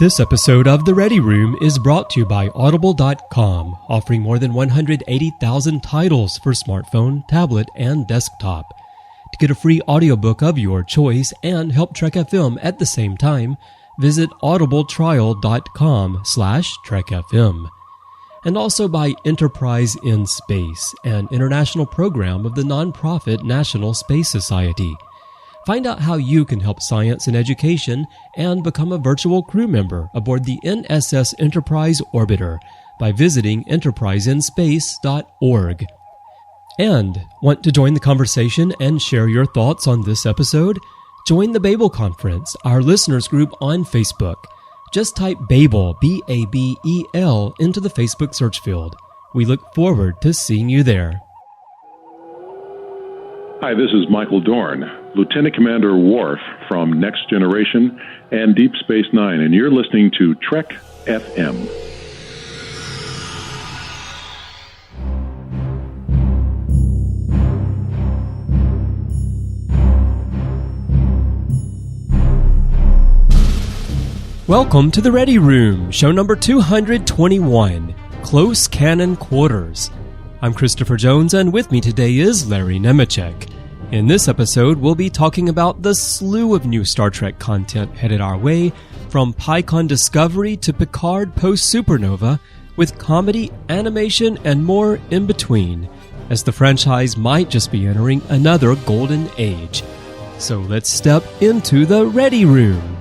This episode of The Ready Room is brought to you by Audible.com, offering more than 180,000 titles for smartphone, tablet, and desktop. To get a free audiobook of your choice and help Trek FM at the same time, visit audibletrial.com/trekfm. And also by Enterprise in Space, an international program of the nonprofit National Space Society. Find out how you can help science and education and become a virtual crew member aboard the NSS Enterprise Orbiter by visiting enterpriseinspace.org. And want to join the conversation and share your thoughts on this episode? Join the Babel Conference, our listeners group on Facebook. Just type Babel, B-A-B-E-L, into the Facebook search field. We look forward to seeing you there. Hi, this is Michael Dorn, Lieutenant Commander Worf from Next Generation and Deep Space Nine, and you're listening to Trek FM. Welcome to The Ready Room, show number 221, Close Canon Quarters. I'm Christopher Jones, and with me today is Larry Nemecek. In this episode, we'll be talking about the slew of new Star Trek content headed our way, from PyCon Discovery to Picard post-Supernova, with comedy, animation, and more in between, as the franchise might just be entering another golden age. So let's step into The Ready Room.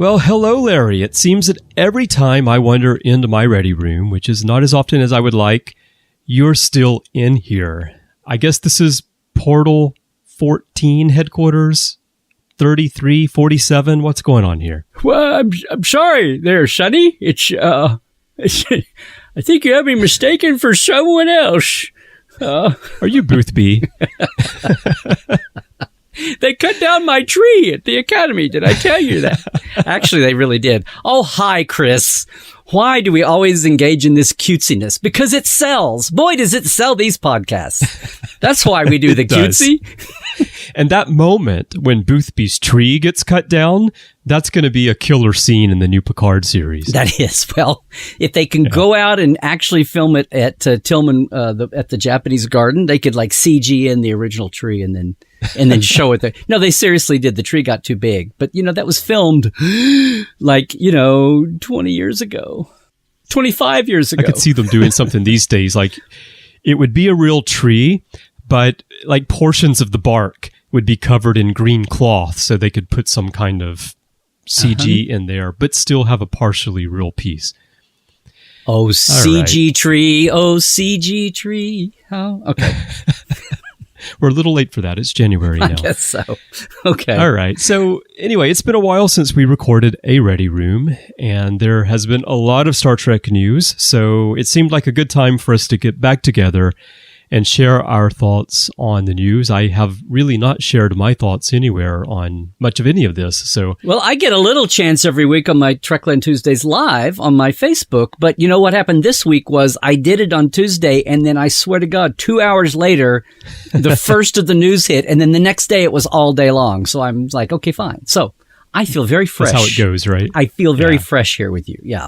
Well, hello, Larry. It seems that every time I wander into my ready room, which is not as often as I would like, you're still in here. I guess this is Portal 14 headquarters, 3347. What's going on here? Well, I'm sorry there, Sonny. It's, I think you have me mistaken for someone else. Are you Boothby? They cut down my tree at the Academy. Did I tell you that? Actually, they really did. Oh, hi, Chris. Why do we always engage in this cutesiness? Because it sells. Boy, does it sell these podcasts. That's why we do the cutesy. And that moment when Boothby's tree gets cut down, that's going to be a killer scene in the new Picard series. That is. Well, if they can go out and actually film it at Tillman, at the Japanese garden, they could like CG in the original tree and then show it there. No, they seriously did. The tree got too big. But, that was filmed like, 20 years ago, 25 years ago. I could see them doing something these days. Like, it would be a real tree, but like portions of the bark would be covered in green cloth so they could put some kind of CG in there, but still have a partially real piece. Oh, CG tree. Oh, CG tree. Oh, okay. We're a little late for that. It's January now. I guess so. Okay. All right. So anyway, it's been a while since we recorded a Ready Room, and there has been a lot of Star Trek news, so it seemed like a good time for us to get back together and share our thoughts on the news. I have really not shared my thoughts anywhere on much of any of this. So, well, I get a little chance every week on my Trekland Tuesdays live on my Facebook. But what happened this week was I did it on Tuesday, and then I swear to God, 2 hours later, the first of the news hit, and then the next day it was all day long. So I'm like, okay, fine. So I feel very fresh. That's how it goes, right? I feel very fresh here with you. Yeah.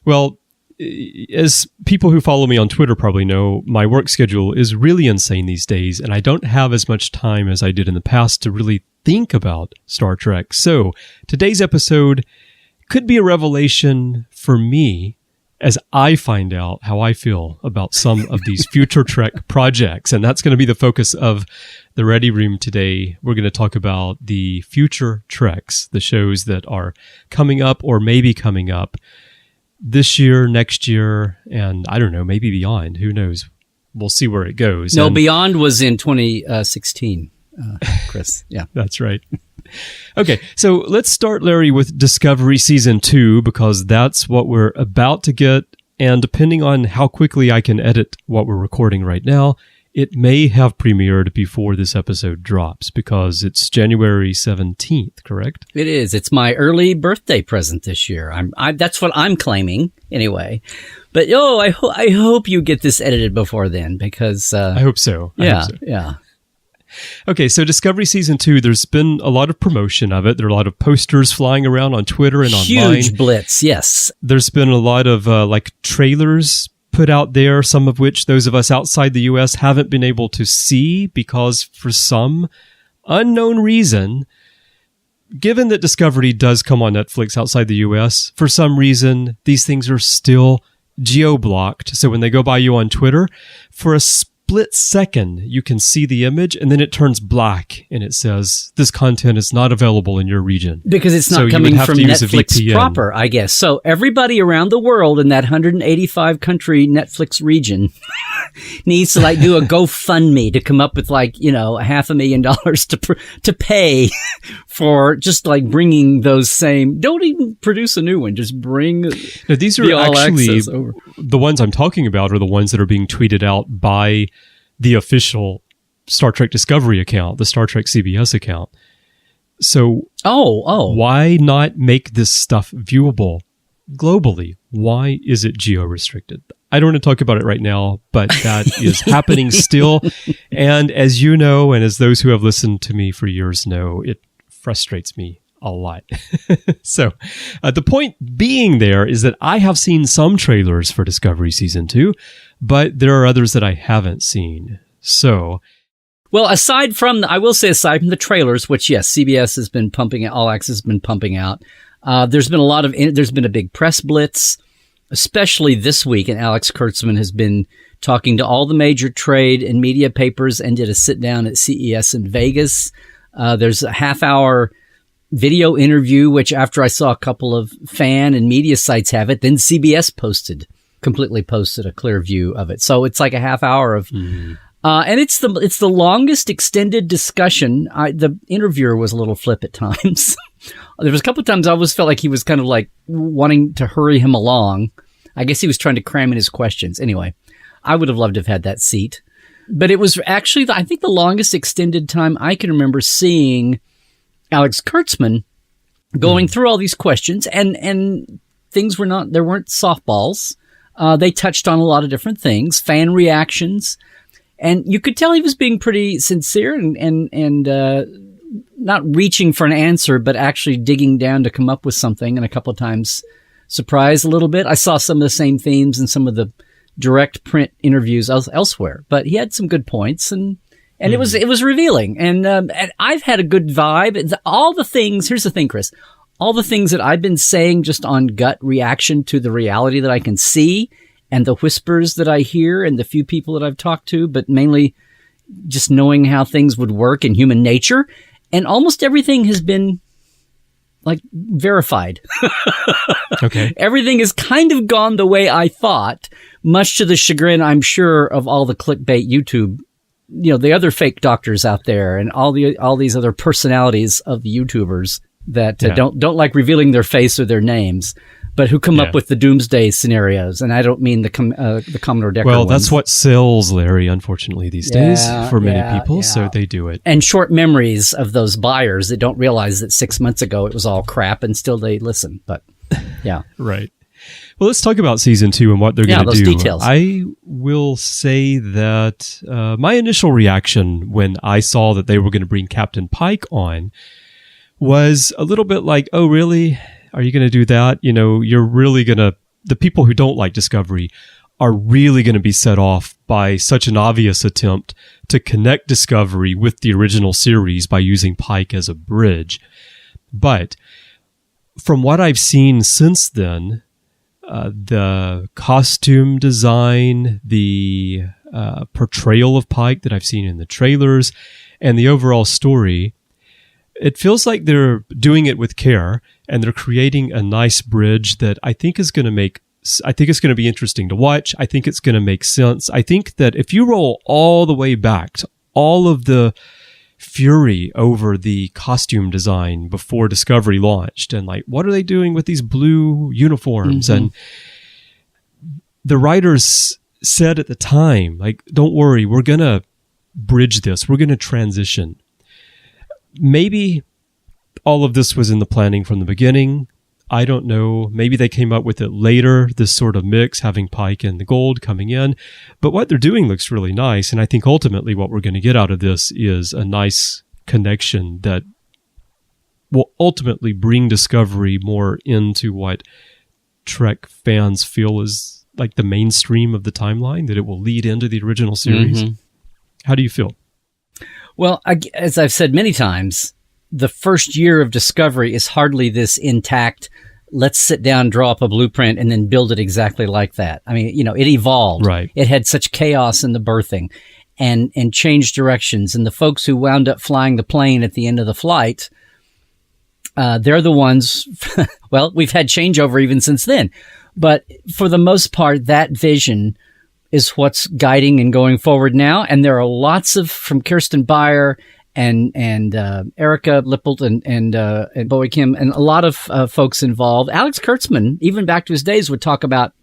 Well, as people who follow me on Twitter probably know, my work schedule is really insane these days, and I don't have as much time as I did in the past to really think about Star Trek. So today's episode could be a revelation for me as I find out how I feel about some of these future Trek projects, and that's going to be the focus of the Ready Room today. We're going to talk about the future Treks, the shows that are coming up or maybe coming up this year, next year, and I don't know, maybe beyond. Who knows? We'll see where it goes. No, Beyond was in 2016, Chris. Yeah. That's right. Okay, so let's start, Larry, with Discovery Season 2, because that's what we're about to get, and depending on how quickly I can edit what we're recording right now, it may have premiered before this episode drops because it's January 17th, correct? It is. It's my early birthday present this year. That's what I'm claiming anyway. But I hope you get this edited before then because I hope so. Yeah. Okay, so Discovery Season 2, there's been a lot of promotion of it. There are a lot of posters flying around on Twitter and online. Huge blitz, yes. There's been a lot of trailers put out there, some of which those of us outside the U.S. haven't been able to see because for some unknown reason, given that Discovery does come on Netflix outside the U.S., for some reason, these things are still geo-blocked. So when they go by you on Twitter, for a split second, you can see the image and then it turns black and it says, this content is not available in your region. Because it's not coming from Netflix proper, I guess. So everybody around the world in that 185 country Netflix region needs to do a GoFundMe to come up with $500,000 to pay for just bringing those same, don't even produce a new one, just bring now, these are actually the ones I'm talking about are the ones that are being tweeted out by the official Star Trek Discovery account, the Star Trek CBS account. So why not make this stuff viewable globally? Why is it geo-restricted? I don't want to talk about it right now, but that is happening still. And as you know, and as those who have listened to me for years know, it frustrates me a lot. So the point being there is that I have seen some trailers for Discovery Season 2, but there are others that I haven't seen. So, well, aside from the trailers, which yes, CBS has been pumping out, All Access has been pumping out. There's been a big press blitz, especially this week, and Alex Kurtzman has been talking to all the major trade and media papers and did a sit down at CES in Vegas. There's a half-hour video interview, which after I saw a couple of fan and media sites have it, then CBS completely posted a clear view of it. So it's like a half hour of, and it's the longest extended discussion. The interviewer was a little flip at times. There was a couple of times I always felt like he was kind of wanting to hurry him along. I guess he was trying to cram in his questions. Anyway, I would have loved to have had that seat, but it was actually, I think, the longest extended time I can remember seeing Alex Kurtzman going through all these questions, and things there weren't softballs. They touched on a lot of different things, fan reactions, and you could tell he was being pretty sincere and not reaching for an answer, but actually digging down to come up with something, and a couple of times surprised a little bit. I saw some of the same themes in some of the direct print interviews elsewhere, but he had some good points, and it was revealing, and I've had a good vibe. Here's the thing, Chris. All the things that I've been saying just on gut reaction to the reality that I can see and the whispers that I hear and the few people that I've talked to, but mainly just knowing how things would work in human nature. And almost everything has been verified. Okay. Everything has kind of gone the way I thought, much to the chagrin, I'm sure, of all the clickbait YouTube, the other fake doctors out there and all these other personalities of the YouTubers that don't like revealing their face or their names, but who come up with the doomsday scenarios. And I don't mean the Commodore Decker Well, ones. that's what sells, Larry, unfortunately, these days for many people, so they do it. And short memories of those buyers that don't realize that 6 months ago it was all crap and still they listen. But yeah. Right. Well, let's talk about Season 2 and what they're going to do. Details. I will say that my initial reaction when I saw that they were going to bring Captain Pike on was a little bit like, oh, really? Are you going to do that? You're really going to, the people who don't like Discovery are really going to be set off by such an obvious attempt to connect Discovery with the original series by using Pike as a bridge. But from what I've seen since then, the costume design, the portrayal of Pike that I've seen in the trailers, and the overall story, it feels like they're doing it with care and they're creating a nice bridge that I think is going to be interesting to watch. I think it's going to make sense. I think that if you roll all the way back to all of the fury over the costume design before Discovery launched and what are they doing with these blue uniforms? And the writers said at the time, like, don't worry, we're going to bridge this. We're going to transition. Maybe all of this was in the planning from the beginning. I don't know. Maybe they came up with it later, this sort of mix, having Pike and the Gold coming in. But what they're doing looks really nice. And I think ultimately what we're going to get out of this is a nice connection that will ultimately bring Discovery more into what Trek fans feel is like the mainstream of the timeline, that it will lead into the original series. Mm-hmm. How do you feel? Well, as I've said many times, the first year of Discovery is hardly this intact, let's sit down, draw up a blueprint, and then build it exactly like that. I mean, it evolved. Right. It had such chaos in the birthing and changed directions. And the folks who wound up flying the plane at the end of the flight, they're the ones, well, we've had changeover even since then. But for the most part, that vision is what's guiding and going forward now. And there are lots of, from Kirsten Beyer and Erica Lippold and Bowie Kim, and a lot of folks involved. Alex Kurtzman, even back to his days, would talk about,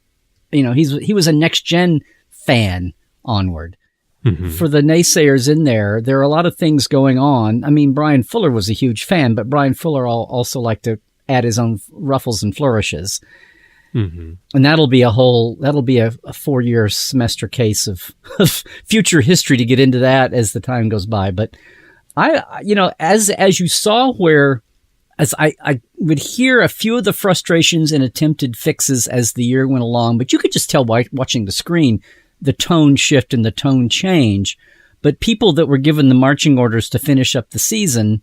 he was a Next Gen fan onward. Mm-hmm. For the naysayers in there are a lot of things going on. I mean, Bryan Fuller was a huge fan, but Bryan Fuller also liked to add his own ruffles and flourishes. Mm-hmm. And that'll be a 4-year semester case of future history to get into that as the time goes by. But as you saw as I would hear a few of the frustrations and attempted fixes as the year went along, but you could just tell by watching the screen, the tone shift and the tone change. But people that were given the marching orders to finish up the season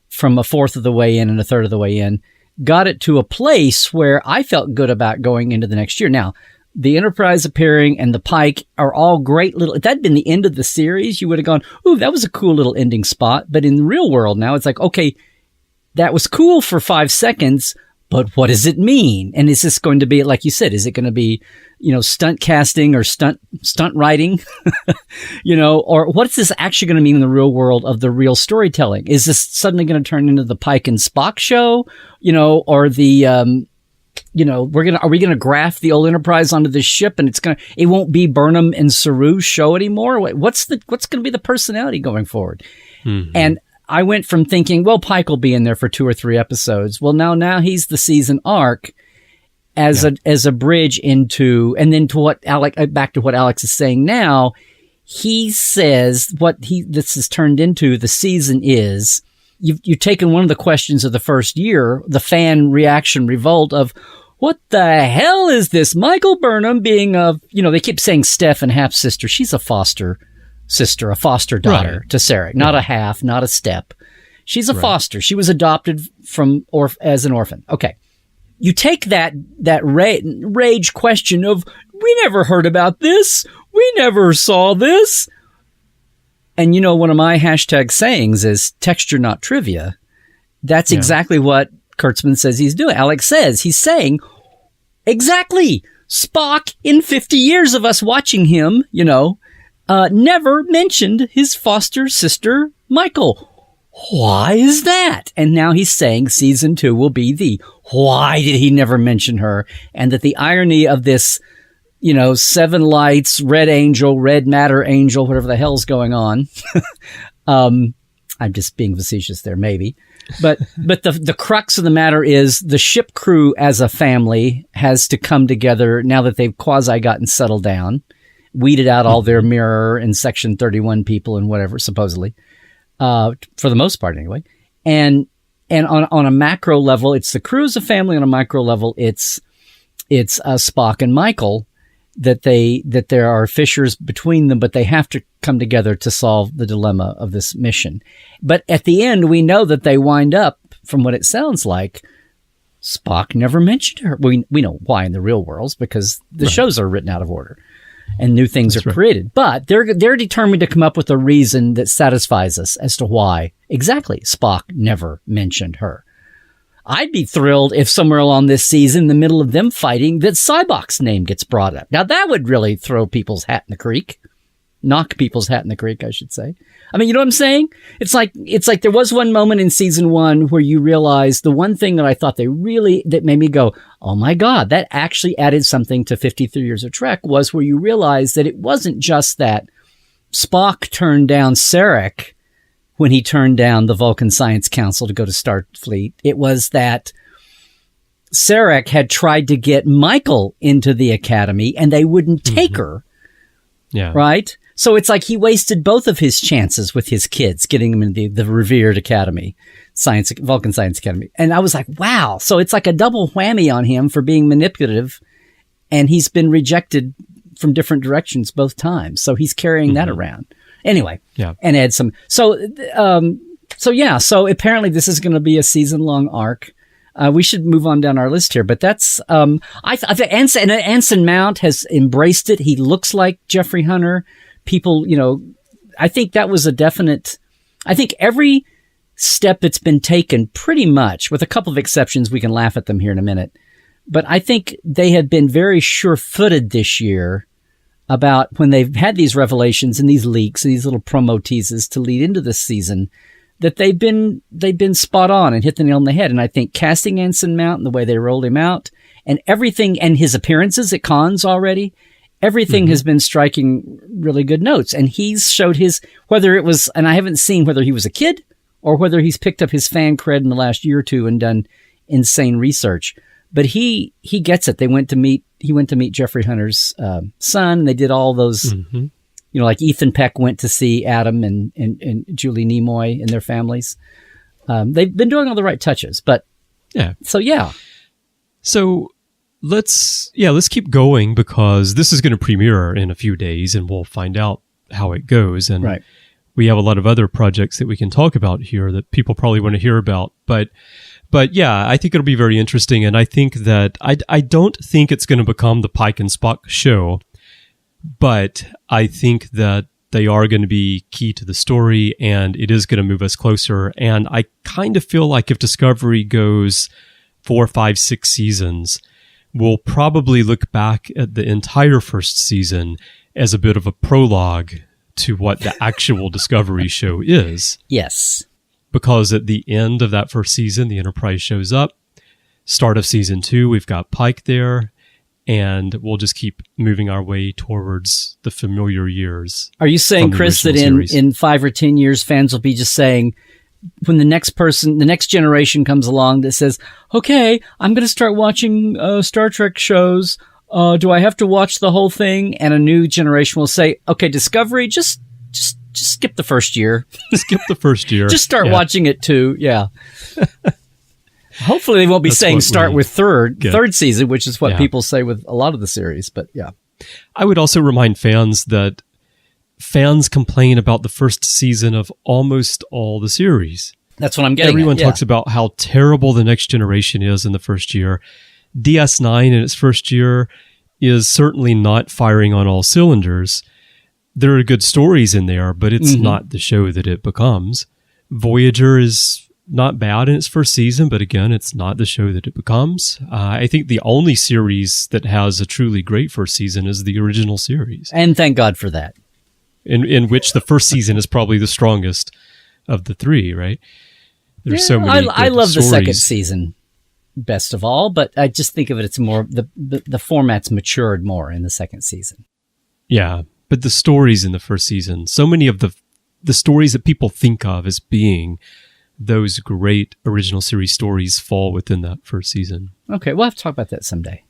from a fourth of the way in and a third of the way in, got it to a place where I felt good about going into the next year. Now, the Enterprise appearing and the Pike are all great little, if that'd been the end of the series, you would have gone, ooh, that was a cool little ending spot. But in the real world now, it's like, okay, that was cool for 5 seconds, but what does it mean? And is this going to be, like you said, is it going to be, stunt casting or stunt writing, or what's this actually going to mean in the real world of the real storytelling? Is this suddenly going to turn into the Pike and Spock show, or the, are we going to graft the old Enterprise onto this ship and it won't be Burnham and Saru's show anymore? What's going to be the personality going forward? Mm-hmm. And I went from thinking, well, Pike will be in there for 2 or 3 episodes. Well, now he's the season arc as a bridge into, and then to what back to what Alex is saying now. He says this has turned into the season is, you've taken one of the questions of the first year, the fan reaction revolt of, what the hell is this? Michael Burnham being they keep saying Steph and half sister. She's a foster sister, a foster daughter to Sarek, not a half, not a step. She's a foster. She was adopted as an orphan. Okay. You take that rage question of, we never heard about this. We never saw this. And one of my hashtag sayings is texture, not trivia. That's exactly what Kurtzman says he's doing. Alex says he's saying exactly. Spock, in 50 years of us watching him, never mentioned his foster sister, Michael. Why is that? And now he's saying season 2 will be the why did he never mention her? And that the irony of this, 7 lights, red angel, red matter angel, whatever the hell's going on. I'm just being facetious there, maybe. But the crux of the matter is the ship crew as a family has to come together now that they've quasi gotten settled down, weeded out all their Mirror and Section 31 people and whatever, supposedly, for the most part anyway. And on a macro level, it's the crew as a family. On a micro level, it's Spock and Michael, that there are fissures between them, but they have to come together to solve the dilemma of this mission. But at the end, we know that they wind up, from what it sounds like, Spock never mentioned her. We know why in the real worlds, because the shows are written out of order and new things are created. But they're determined to come up with a reason that satisfies us as to why exactly Spock never mentioned her. I'd be thrilled if somewhere along this season, in the middle of them fighting, that Cybok's name gets brought up. Now, that would really throw people's hat in the creek. knock people's hat in the creek, I should say. I mean, you know what I'm saying? It's like there was one moment in season 1 where you realize the one thing that I thought that made me go, oh my God, that actually added something to 53 Years of Trek, was where you realize that it wasn't just that Spock turned down Sarek when he turned down the Vulcan Science Council to go to Starfleet. It was that Sarek had tried to get Michael into the Academy and they wouldn't take her. Yeah. Right? So it's like he wasted both of his chances with his kids, getting them in the revered Academy, Vulcan Science Academy. And I was like, wow. So it's like a double whammy on him for being manipulative, and he's been rejected from different directions both times. So he's carrying that around. Anyway, and add some. So apparently this is going to be a season-long arc. We should move on down our list here, but that's, I think Anson Mount has embraced it. He looks like Jeffrey Hunter. People, I think that was a definite, I think every step that's been taken pretty much, with a couple of exceptions, we can laugh at them here in a minute. But I think they have been very sure-footed this year about when they've had these revelations and these leaks and these little promo teases to lead into this season, that they've been spot on and hit the nail on the head. And I think casting Anson Mount and the way they rolled him out and everything, and his appearances at cons already, everything has been striking really good notes. And he's showed whether it was, and I haven't seen whether he was a kid or whether he's picked up his fan cred in the last year or two and done insane research. But he gets it. He went to meet Jeffrey Hunter's son. They did all those, like Ethan Peck went to see Adam and Julie Nimoy and their families. They've been doing all the right touches, but So let's keep going, because this is going to premiere in a few days and we'll find out how it goes. And we have a lot of other projects that we can talk about here that people probably want to hear about. But yeah, I think it'll be very interesting. And I think that I don't think it's going to become the Pike and Spock show, but I think that they are going to be key to the story and it is going to move us closer. And I kind of feel like if Discovery goes 4, 5, 6 seasons, we'll probably look back at the entire first season as a bit of a prologue to what the actual Discovery show is. Yes. Because at the end of that first season, the Enterprise shows up. Start of season 2, we've got Pike there, and we'll just keep moving our way towards the familiar years. Are you saying, Chris, that in 5 or 10 years, fans will be just saying, when the next generation comes along that says, okay, I'm going to start watching Star Trek shows, do I have to watch the whole thing? And a new generation will say, okay, Discovery, just skip the first year. Skip the first year. Just start watching it too. Yeah. Hopefully they won't be saying start with third season, which is what people say with a lot of the series. But yeah. I would also remind fans that fans complain about the first season of almost all the series. That's what I'm getting Everyone talks about how terrible the Next Generation is in the first year. DS9 in its first year is certainly not firing on all cylinders. There are good stories in there, but it's not the show that it becomes. Voyager is not bad in its first season, but again, it's not the show that it becomes. I think the only series that has a truly great first season is the original series. And thank God for that. In which the first season is probably the strongest of the 3, right? There's so many I love stories. The second season best of all, but I just think of it, it's more, the format's matured more in the second season. Yeah. But the stories in the first season, so many of the stories that people think of as being those great original series stories fall within that first season. Okay, we'll have to talk about that someday.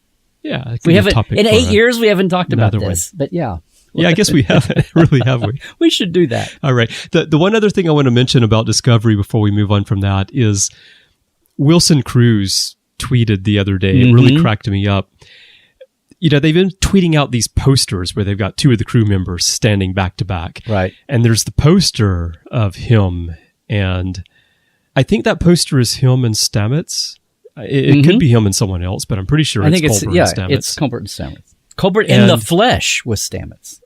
Yeah. We haven't, in 8 years, we haven't talked about this, but yeah. Yeah, I guess we haven't. Really, have we? We should do that. All right. The one other thing I want to mention about Discovery before we move on from that is Wilson Cruz tweeted the other day. It really cracked me up. They've been tweeting out these posters where they've got 2 of the crew members standing back to back. Right. And there's the poster of him, and I think that poster is him and Stamets. It could be him and someone else, but I'm pretty sure it's Culber and Stamets. It's Culber and Stamets. Culber in the flesh with Stamets.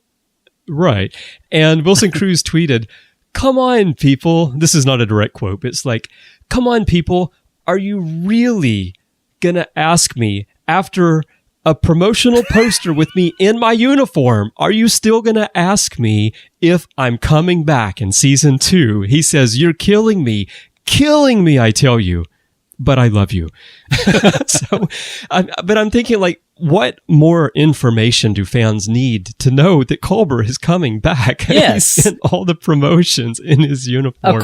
Right. And Wilson Cruz tweeted, "Come on, people." This is not a direct quote, but it's like, "Come on, people. Are you really going to ask me after a promotional poster with me in my uniform. Are you still going to ask me if I'm coming back in season 2? He says, you're killing me, I tell you, but I love you. But I'm thinking, like, what more information do fans need to know that Culber is coming back? Yes. He's in all the promotions in his uniform.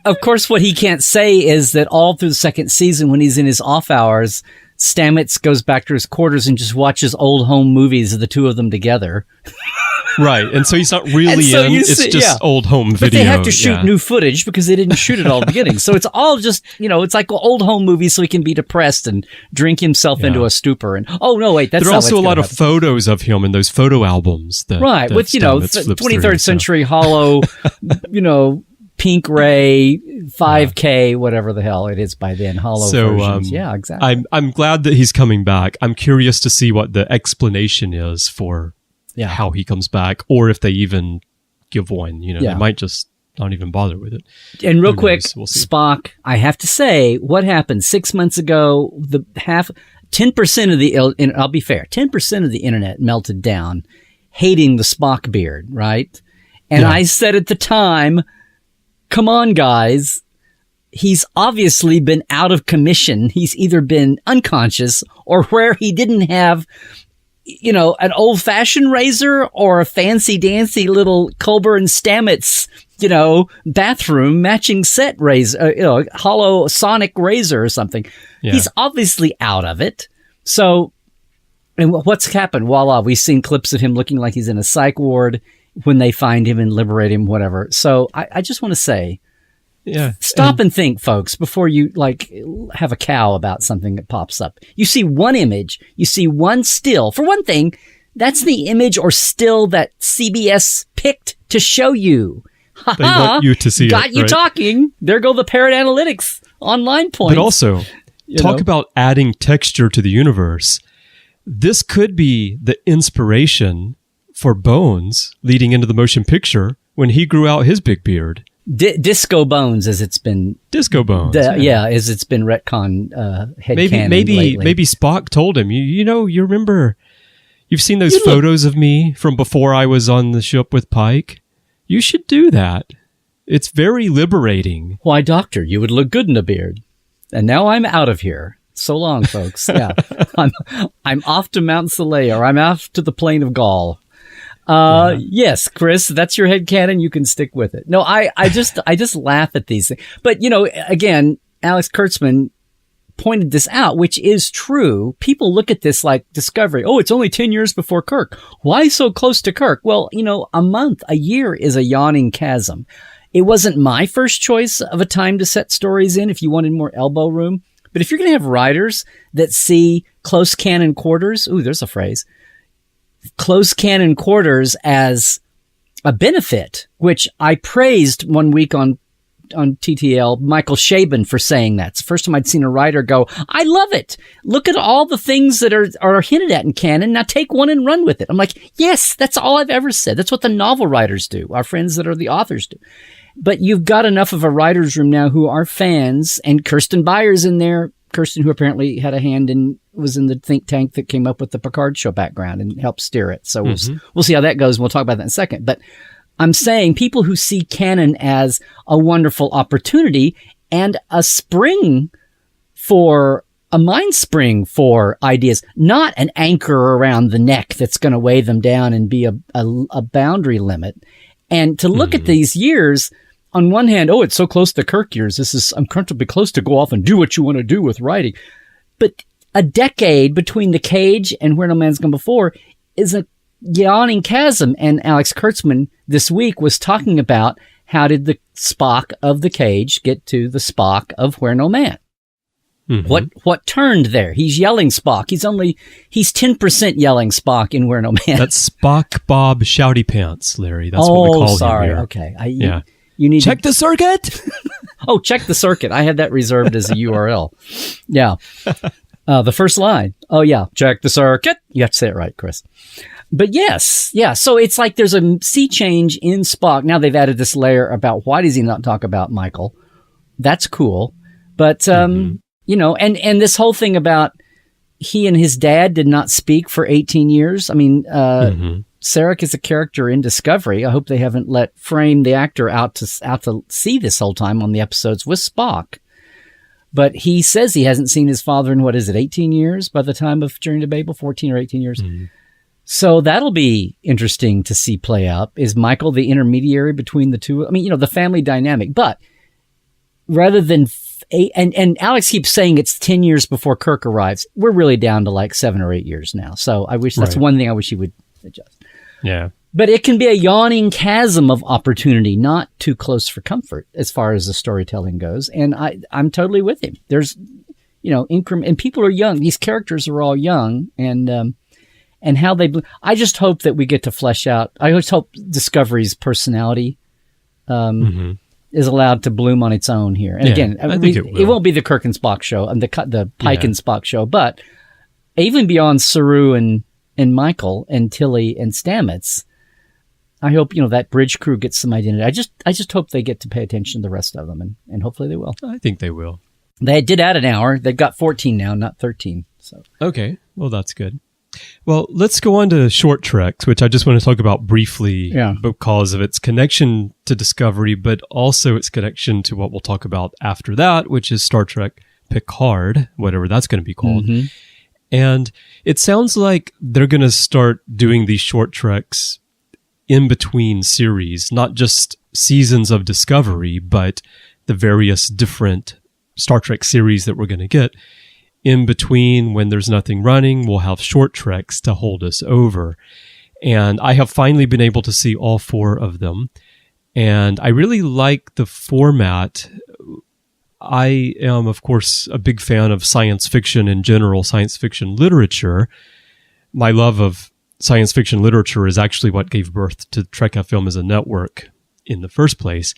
Of course, what he can't say is that all through the second season, when he's in his off hours, Stamets goes back to his quarters and just watches old home movies of the two of them together. Right. And so he's not really it's just old home video. But they have to shoot new footage because they didn't shoot it all at the beginning. So it's all just, it's like old home movies so he can be depressed and drink himself into a stupor. And, oh, no, wait, that's there are also a lot of photos of him in those photo albums. That, with, 23rd century hollow, Pink Ray, 5K, whatever the hell it is by then, hollow versions. Yeah, exactly. I'm glad that he's coming back. I'm curious to see what the explanation is for how he comes back, or if they even give one. They might just not even bother with it. And real quick, we'll Spock, I have to say, what happened 6 months ago, 10% of the, and I'll be fair, 10% of the internet melted down hating the Spock beard, right? And I said at the time, come on, guys. He's obviously been out of commission. He's either been unconscious or where he didn't have, an old-fashioned razor or a fancy-dancy little Culber and Stamets, bathroom matching set razor, hollow sonic razor or something. Yeah. He's obviously out of it. So, and what's happened? Voila, we've seen clips of him looking like he's in a psych ward when they find him and liberate him, whatever. So I just want to say, stop and think, folks, before you have a cow about something that pops up. You see one image, you see one still. For one thing, that's the image or still that CBS picked to show you. They want you to see Got it, you right? talking. There go the Parrot Analytics online points. But also, talk about adding texture to the universe. This could be the inspiration for Bones leading into the motion picture when he grew out his big beard. Disco Bones, as it's been. Disco Bones. As it's been retcon headcanon lately. Maybe Spock told him, you remember, you've seen those photos of me from before I was on the ship with Pike. You should do that. It's very liberating. Why, Doctor, you would look good in a beard. And now I'm out of here. So long, folks. Yeah. I'm off to Mount Soleil, or I'm off to the plain of Gaul. Yes, Chris, that's your headcanon. You can stick with it. No, I just laugh at these things. But, again, Alex Kurtzman pointed this out, which is true. People look at this like Discovery. Oh, it's only 10 years before Kirk. Why so close to Kirk? Well, a year is a yawning chasm. It wasn't my first choice of a time to set stories in if you wanted more elbow room. But if you're going to have writers that see close canon quarters, there's a phrase, close canon quarters as a benefit, which I praised one week on TTL, Michael Chabon for saying that. It's the first time I'd seen a writer go, I love it. Look at all the things that are hinted at in canon. Now take one and run with it. I'm like, yes, that's all I've ever said. That's what the novel writers do. Our friends that are the authors do. But you've got enough of a writer's room now who are fans, and Kirsten Byers in there. Kirsten, who apparently had a hand in, was in the think tank that came up with the Picard show background and helped steer it. So we'll see how that goes. And we'll talk about that in a second. But I'm saying people who see canon as a wonderful opportunity and a mind spring for ideas, not an anchor around the neck that's going to weigh them down and be a boundary limit. And to look at these years, on one hand, it's so close to Kirk years. This is uncomfortably close to go off and do what you want to do with writing. But a decade between The Cage and Where No Man's Gone Before is a yawning chasm. And Alex Kurtzman this week was talking about how did the Spock of The Cage get to the Spock of Where No Man? What turned there? He's yelling Spock. He's 10% yelling Spock in Where No Man. That's Spock Bob Shouty Pants, Larry. That's what we call him here. Okay. You need check the circuit. Check the circuit. I had that reserved as a URL. Yeah. The first line. Oh yeah. Check the circuit. You have to say it right, Chris. But yes. Yeah. So it's like there's a sea change in Spock. Now they've added this layer about why does he not talk about Michael? That's cool. But, and this whole thing about he and his dad did not speak for 18 years. I mean, Sarek is a character in Discovery. I hope they haven't let Frame, the actor, out to sea this whole time on the episodes with Spock. But he says he hasn't seen his father in, 18 years by the time of Journey to Babel, 14 or 18 years. So that'll be interesting to see play out. Is Michael the intermediary between the two? I mean, the family dynamic. But rather than... And Alex keeps saying it's 10 years before Kirk arrives. We're really down to like 7 or 8 years now. So I wish that's one thing I wish he would adjust. Yeah. But it can be a yawning chasm of opportunity, not too close for comfort as far as the storytelling goes. And I'm totally with him. There's, increment, and people are young. These characters are all young, and how they. I just hope that we get to flesh out. I just hope Discovery's personality is allowed to bloom on its own here. And again, I think it won't be the Kirk and Spock show and the Pike and Spock show, but even beyond Saru and Michael and Tilly and Stamets. I hope, that bridge crew gets some identity. I just hope they get to pay attention to the rest of them, and hopefully they will. I think they will. They did add an hour. They've got 14 now, not 13. So okay, well, that's good. Well, let's go on to Short Treks, which I just want to talk about briefly because of its connection to Discovery, but also its connection to what we'll talk about after that, which is Star Trek Picard, whatever that's going to be called. And it sounds like they're going to start doing these Short Treks in between series, not just seasons of Discovery, but the various different Star Trek series that we're going to get. In between, when there's nothing running, we'll have Short Treks to hold us over. And I have finally been able to see all 4 of them. And I really like the format. I am, of course, a big fan of science fiction in general, science fiction literature. My love of science fiction literature is actually what gave birth to Trek FM as a network in the first place.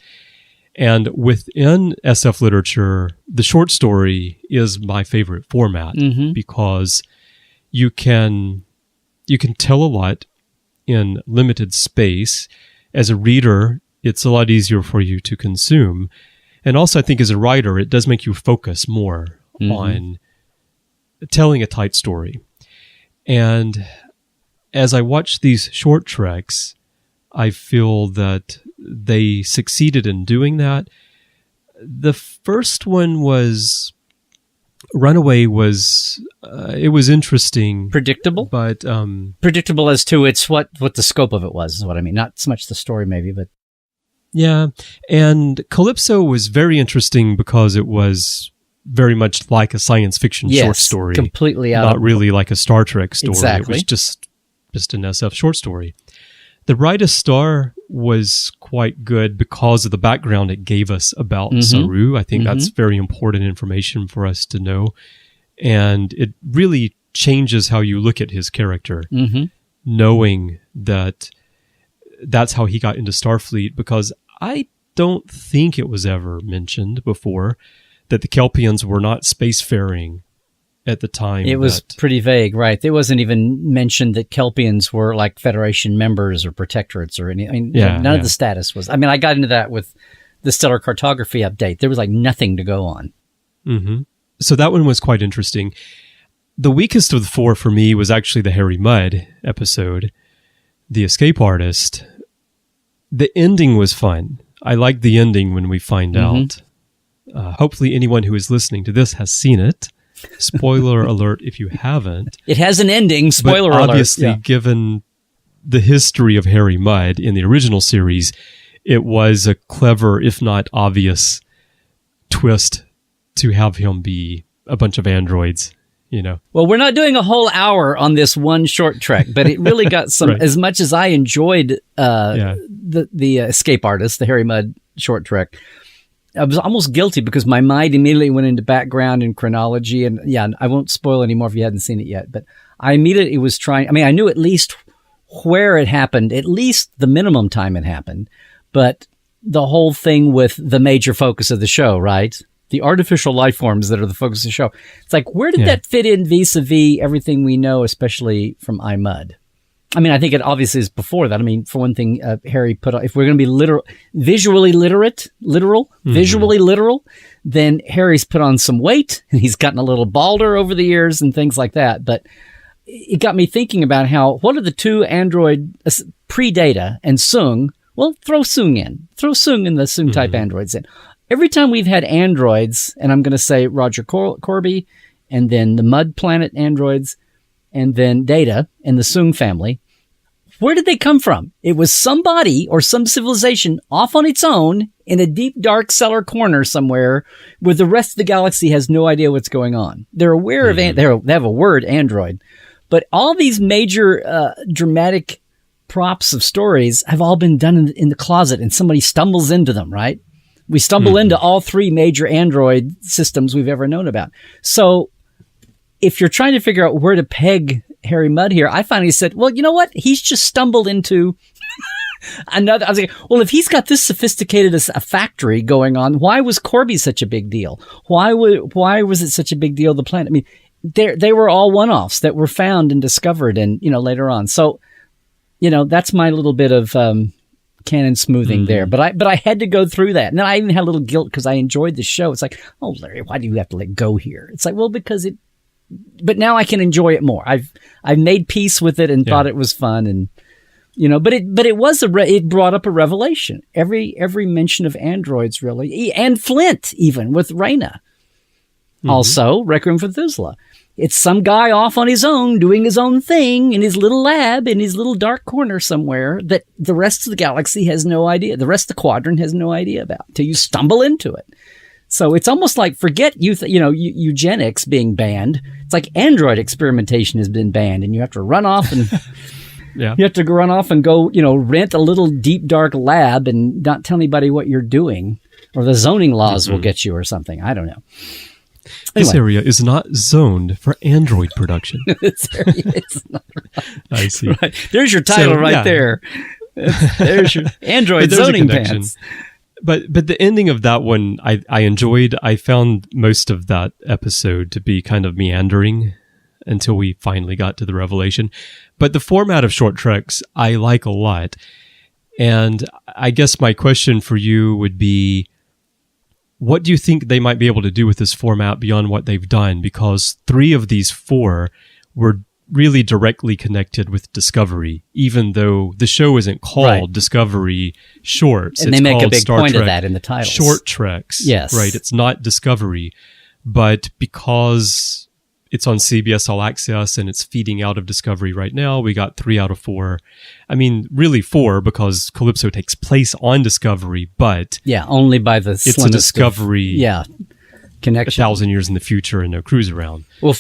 And within SF literature, the short story is my favorite format because you can tell a lot in limited space. As a reader, it's a lot easier for you to consume. And also, I think as a writer, it does make you focus more on telling a tight story. And as I watch these short treks, I feel that they succeeded in doing that. The first one was Runaway was it was interesting, predictable, but predictable as to its what the scope of it was is what I mean. Not so much the story, maybe, but yeah. And Calypso was very interesting because it was very much like a science fiction short story, completely out, not really like a Star Trek story. Exactly. It was just an SF short story. The Brightest Star was quite good because of the background it gave us about Saru. I think that's very important information for us to know. And it really changes how you look at his character, knowing that that's how he got into Starfleet, because I don't think it was ever mentioned before that the Kelpians were not spacefaring at the time. It was pretty vague, right? There wasn't even mentioned that Kelpians were like Federation members or protectorates or anything. I mean, none of the status was. I mean, I got into that with the Stellar Cartography update. There was like nothing to go on. So that one was quite interesting. The weakest of the 4 for me was actually the Harry Mudd episode, The Escape Artist. The ending was fun. I liked the ending when we find out. Hopefully anyone who is listening to this has seen it. Spoiler alert if you haven't. It has an ending, spoiler alert. Obviously, given the history of Harry Mudd in the original series, it was a clever, if not obvious, twist to have him be a bunch of androids, you know. Well, we're not doing a whole hour on this one short trek, but it really got some, as much as I enjoyed the Escape Artist, the Harry Mudd short trek, I was almost guilty because my mind immediately went into background and chronology. And I won't spoil anymore if you hadn't seen it yet. But I immediately was trying. I mean, I knew at least where it happened, at least the minimum time it happened. But the whole thing with the major focus of the show, right? The artificial life forms that are the focus of the show. It's like, where did that fit in vis-a-vis everything we know, especially from iMud? I mean, I think it obviously is before that. I mean, for one thing, Harry put on, if we're going to be visually literal, then Harry's put on some weight and he's gotten a little balder over the years and things like that. But it got me thinking about what are the two android pre-Data and Soong? Well, throw Soong in the Soong type androids in. Every time we've had androids, and I'm going to say Roger Corby, and then the Mud Planet androids, and then Data and the Soong family, where did they come from? It was somebody or some civilization off on its own in a deep, dark cellar corner somewhere where the rest of the galaxy has no idea what's going on. They're aware of, they have a word, android, but all these major dramatic props of stories have all been done in the closet, and somebody stumbles into them, right? We stumble into all three major android systems we've ever known about. So if you're trying to figure out where to peg Harry Mudd here, I finally said, well, you know what? He's just stumbled into another. I was like, well, if he's got this sophisticated as a factory going on, why was Corby such a big deal? Why was it such a big deal? The planet. I mean, they were all one-offs that were found and discovered, and later on. So, that's my little bit of canon smoothing there. But I had to go through that, and then I even had a little guilt because I enjoyed the show. It's like, oh, Larry, why do you have to let go here? It's like, well, because it. But now I can enjoy it more. I've made peace with it and thought it was fun, and but it brought up a revelation. Every mention of androids really, and Flint even with Reyna. Also, Requiem for Methuselah. It's some guy off on his own doing his own thing in his little lab in his little dark corner somewhere that the rest of the galaxy has no idea. The rest of the quadrant has no idea about till you stumble into it. So it's almost like forget eugenics being banned. It's like android experimentation has been banned, and you have to run off and you have to run off and go, rent a little deep dark lab and not tell anybody what you're doing, or the zoning laws will get you or something. I don't know. This area is not zoned for android production. This area is not. I see. Right. There's your title there. There's your android zoning pants. But the ending of that one, I enjoyed. I found most of that episode to be kind of meandering until we finally got to the revelation. But the format of short treks, I like a lot. And I guess my question for you would be, what do you think they might be able to do with this format beyond what they've done? Because 3 of these 4 were really directly connected with Discovery, even though the show isn't called Discovery Shorts. And they make a big point of that in the title. Short Treks. Yes. Right. It's not Discovery. But because it's on CBS All Access and it's feeding out of Discovery right now, we got 3 out of 4. I mean, really 4 because Calypso takes place on Discovery, but only by the it's a Discovery connection 1,000 years in the future and no cruise around. Well,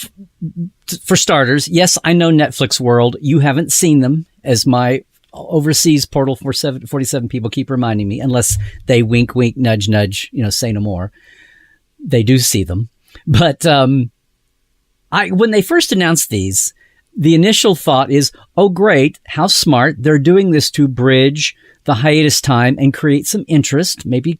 for starters, yes, I know Netflix World. You haven't seen them, as my overseas Portal 47 people keep reminding me, unless they wink, wink, nudge, nudge, say no more. They do see them. But when they first announced these, the initial thought is, oh, great, how smart. They're doing this to bridge the hiatus time and create some interest, maybe,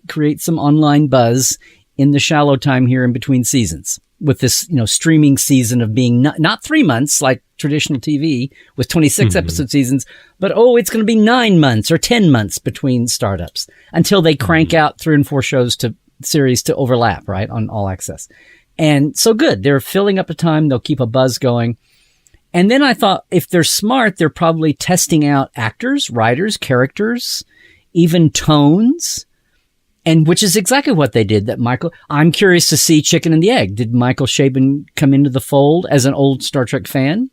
create some online buzz in the shallow time here in between seasons with this, streaming season of being not 3 months like traditional TV with 26 episode seasons, but, it's going to be 9 months or 10 months between startups until they crank out 3 and 4 series to overlap, right, on All Access. And so good. They're filling up the time. They'll keep a buzz going. And then I thought, if they're smart, they're probably testing out actors, writers, characters, even tones. And which is exactly what they did. I'm curious to see Chicken and the Egg. Did Michael Chabon come into the fold as an old Star Trek fan?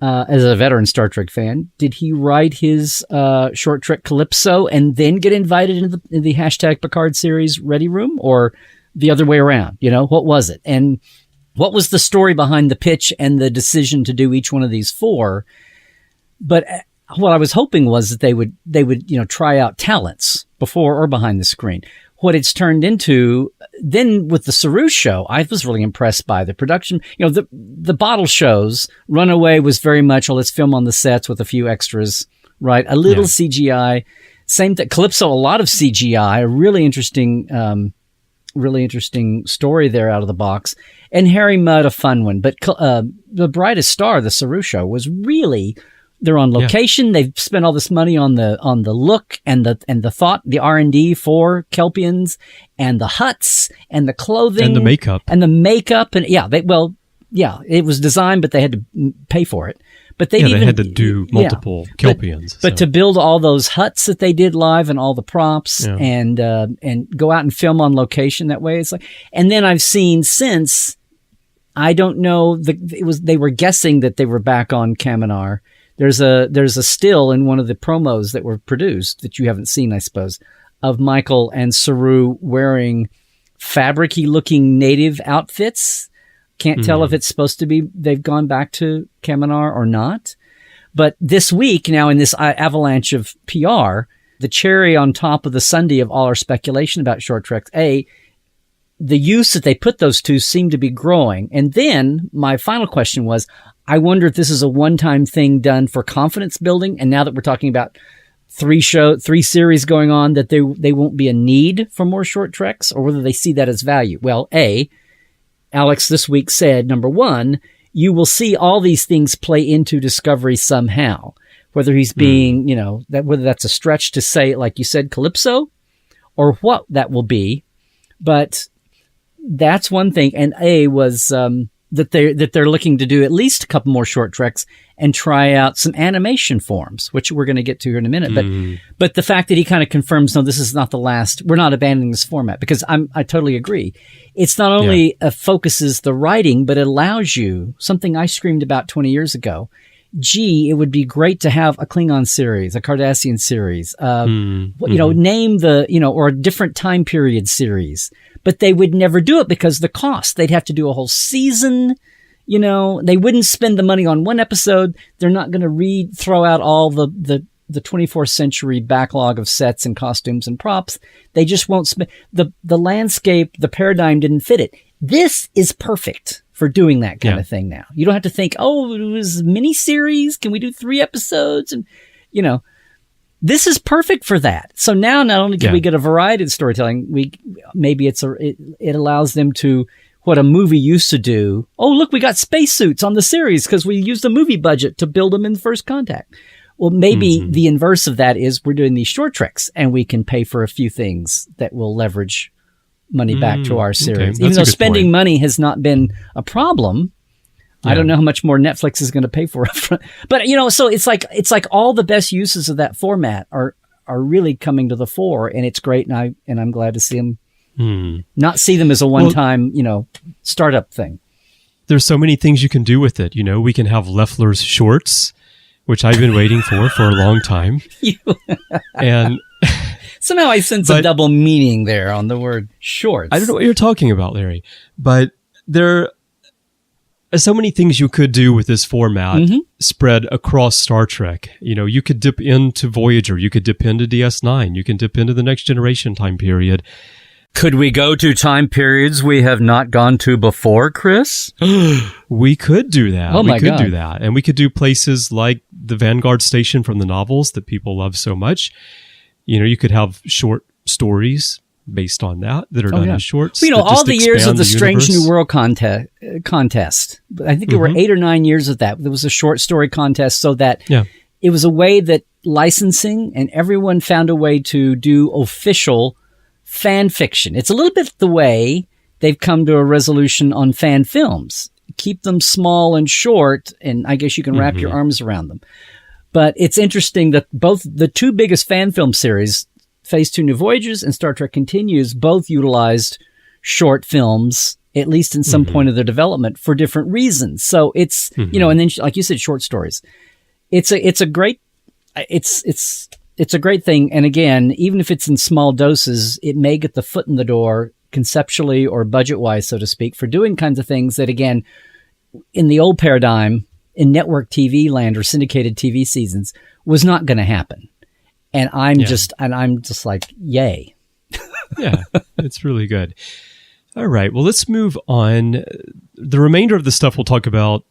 As a veteran Star Trek fan? Did he write his short trek Calypso and then get invited into the hashtag Picard series Ready Room? Or the other way around? What was it? And what was the story behind the pitch and the decision to do each one of these 4? But what I was hoping was that they would try out talents before or behind the screen. What it's turned into then with the Saru show, I was really impressed by the production. The bottle shows, Runaway was very much, let's film on the sets with a few extras, right? A little CGI. Same thing. Calypso, a lot of CGI, a really interesting story there out of the box. And Harry Mudd, a fun one. But the brightest star, the Saru show, was really They're on location. They've spent all this money on the look and the thought, the R&D for Kelpians and the huts and the clothing and the makeup and it was designed, but they had to pay for it. But they had to do multiple Kelpians. But to build all those huts that they did live and all the props and go out and film on location that way, it's like. And then I've seen since, I don't know, they were guessing that they were back on Kaminar. There's a still in one of the promos that were produced that you haven't seen, I suppose, of Michael and Saru wearing fabric-y looking native outfits. Can't tell if it's supposed to be they've gone back to Kaminar or not. But this week, now in this avalanche of PR, the cherry on top of the sundae of all our speculation about short treks, the use that they put those two seemed to be growing. And then my final question was, I wonder if this is a one-time thing done for confidence building. And now that we're talking about three series going on, that they won't be a need for more short treks, or whether they see that as value. Well, Alex this week said, number one, you will see all these things play into Discovery somehow, whether he's being, whether that's a stretch to say, like you said, Calypso, or what that will be. But that's one thing. And was that they're looking to do at least a couple more short treks and try out some animation forms, which we're going to get to here in a minute. But the fact that he kind of confirms, no, this is not the last, we're not abandoning this format, because I totally agree. It's not only focuses the writing, but it allows you something I screamed about 20 years ago. Gee, it would be great to have a Klingon series, a Cardassian series, name or a different time period series. But they would never do it because the cost. They'd have to do a whole season. They wouldn't spend the money on one episode. They're not going to throw out all the 24th century backlog of sets and costumes and props. They just won't spend the landscape, the paradigm didn't fit it. This is perfect for doing that kind of thing now. You don't have to think, it was miniseries. Can we do 3 episodes? And, this is perfect for that. So now not only can we get a variety of storytelling, it allows them to, what a movie used to do. Oh, look, we got spacesuits on the series because we used the movie budget to build them in First Contact. Well, maybe the inverse of that is we're doing these short treks and we can pay for a few things that will leverage money back to our series. Even though spending money has not been a problem. I don't know how much more Netflix is going to pay for it. But, so it's like all the best uses of that format are really coming to the fore, and it's great. And I'm glad to see them, not see them as a one-time, startup thing. There's so many things you can do with it. We can have Leffler's shorts, which I've been waiting for a long time. And somehow I sense a double meaning there on the word shorts. I don't know what you're talking about, Larry, but there so many things you could do with this format spread across Star Trek. You could dip into Voyager. You could dip into DS9. You can dip into the Next Generation time period. Could we go to time periods we have not gone to before, Chris? We could do that. Oh my God. We could do that. And we could do places like the Vanguard Station from the novels that people love so much. You could have short stories based on that are done as shorts. All the years of the Strange New World contest. I think there were 8 or 9 years of that. There was a short story contest, so that it was a way that licensing and everyone found a way to do official fan fiction. It's a little bit the way they've come to a resolution on fan films. Keep them small and short, and I guess you can wrap your arms around them. But it's interesting that both the two biggest fan film series, Phase 2 New Voyages and Star Trek Continues, both utilized short films, at least in some point of their development, for different reasons. So it's, and then, like you said, short stories. It's a great thing. And again, even if it's in small doses, it may get the foot in the door conceptually or budget-wise, so to speak, for doing kinds of things that, again, in the old paradigm, in network TV land or syndicated TV seasons, was not going to happen. And I'm just like, yay. Yeah, it's really good. All right. Well, let's move on. The remainder of the stuff we'll talk about,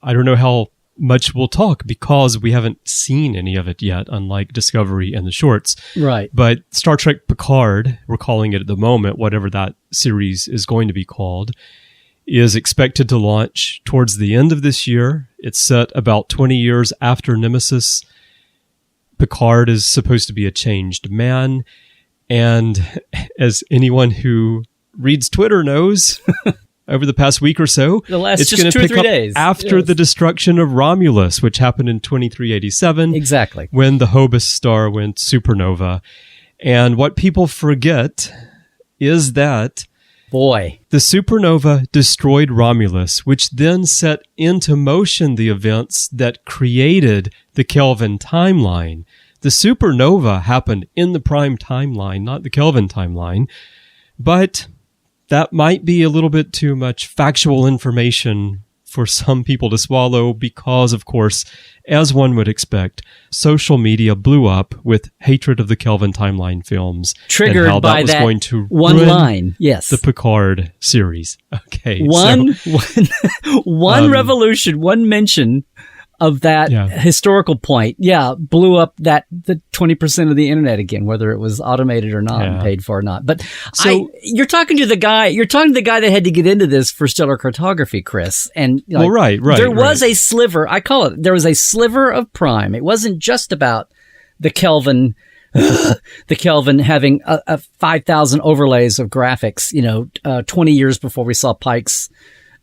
I don't know how much we'll talk because we haven't seen any of it yet, unlike Discovery and the shorts. Right. But Star Trek Picard, we're calling it at the moment, whatever that series is going to be called, is expected to launch towards the end of this year. It's set about 20 years after Nemesis. Picard is supposed to be a changed man. And as anyone who reads Twitter knows, over the past week or so, it's going to pick up days. After the destruction of Romulus, which happened in 2387. Exactly. When the Hobus star went supernova. And what people forget is that the supernova destroyed Romulus, which then set into motion the events that created the Kelvin timeline. The supernova happened in the prime timeline, not the Kelvin timeline. But that might be a little bit too much factual information for some people to swallow because, of course, as one would expect, social media blew up with hatred of the Kelvin timeline films. Triggered and how by that was that going to one line. Yes. The Picard series. Okay. One revolution, one mention of that historical point, blew up the 20% of the internet again, whether it was automated or not and paid for or not. But you're talking to the guy that had to get into this for stellar cartography, Chris. And right. There was a sliver, there was a sliver of Prime. It wasn't just about the Kelvin, having a 5,000 overlays of graphics, 20 years before we saw Pike's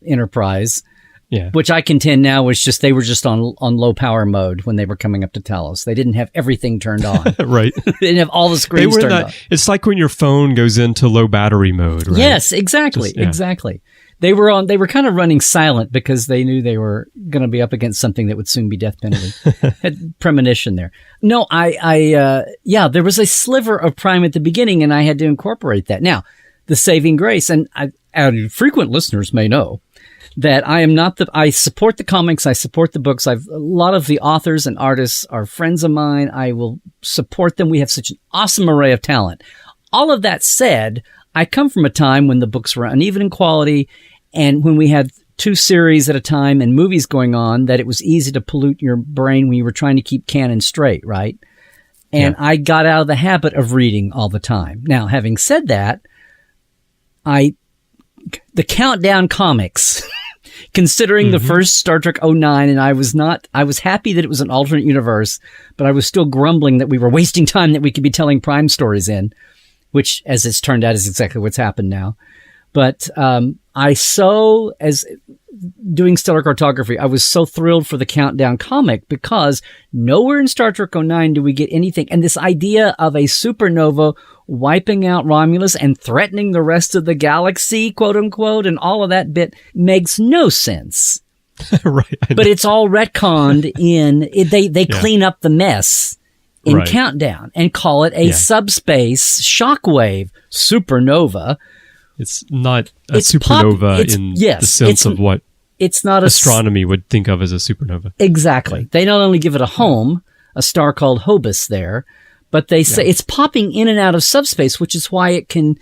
Enterprise. Yeah. Which I contend now was they were just on low power mode when they were coming up to Talos. They didn't have everything turned on. Right. They didn't have all the screens turned on. It's like when your phone goes into low battery mode, right? Yes, exactly. Exactly. They were kind of running silent because they knew they were going to be up against something that would soon be death penalty. Had premonition there. No, there was a sliver of Prime at the beginning and I had to incorporate that. Now, the saving grace, and frequent listeners may know, that I support the comics, I support the books. A lot of the authors and artists are friends of mine. I will support them. We have such an awesome array of talent. All of that said, I come from a time when the books were uneven in quality and when we had 2 series at a time and movies going on, that it was easy to pollute your brain when you were trying to keep canon straight, right? And I got out of the habit of reading all the time. Now, having said that, the Countdown comics, considering the first Star Trek 09, and I was happy that it was an alternate universe, but I was still grumbling that we were wasting time that we could be telling Prime stories in, which, as it's turned out, is exactly what's happened now. But as doing stellar cartography, I was so thrilled for the Countdown comic because nowhere in Star Trek 09 do we get anything. And this idea of a supernova wiping out Romulus and threatening the rest of the galaxy, quote unquote, and all of that bit makes no sense. Right. But it's all retconned they clean up the mess in Countdown and call it a subspace shockwave supernova. It's not a supernova in the sense of what it's not astronomy would think of as a supernova. Exactly. Yeah. They not only give it a home, a star called Hobus there, but they say it's popping in and out of subspace, which is why it can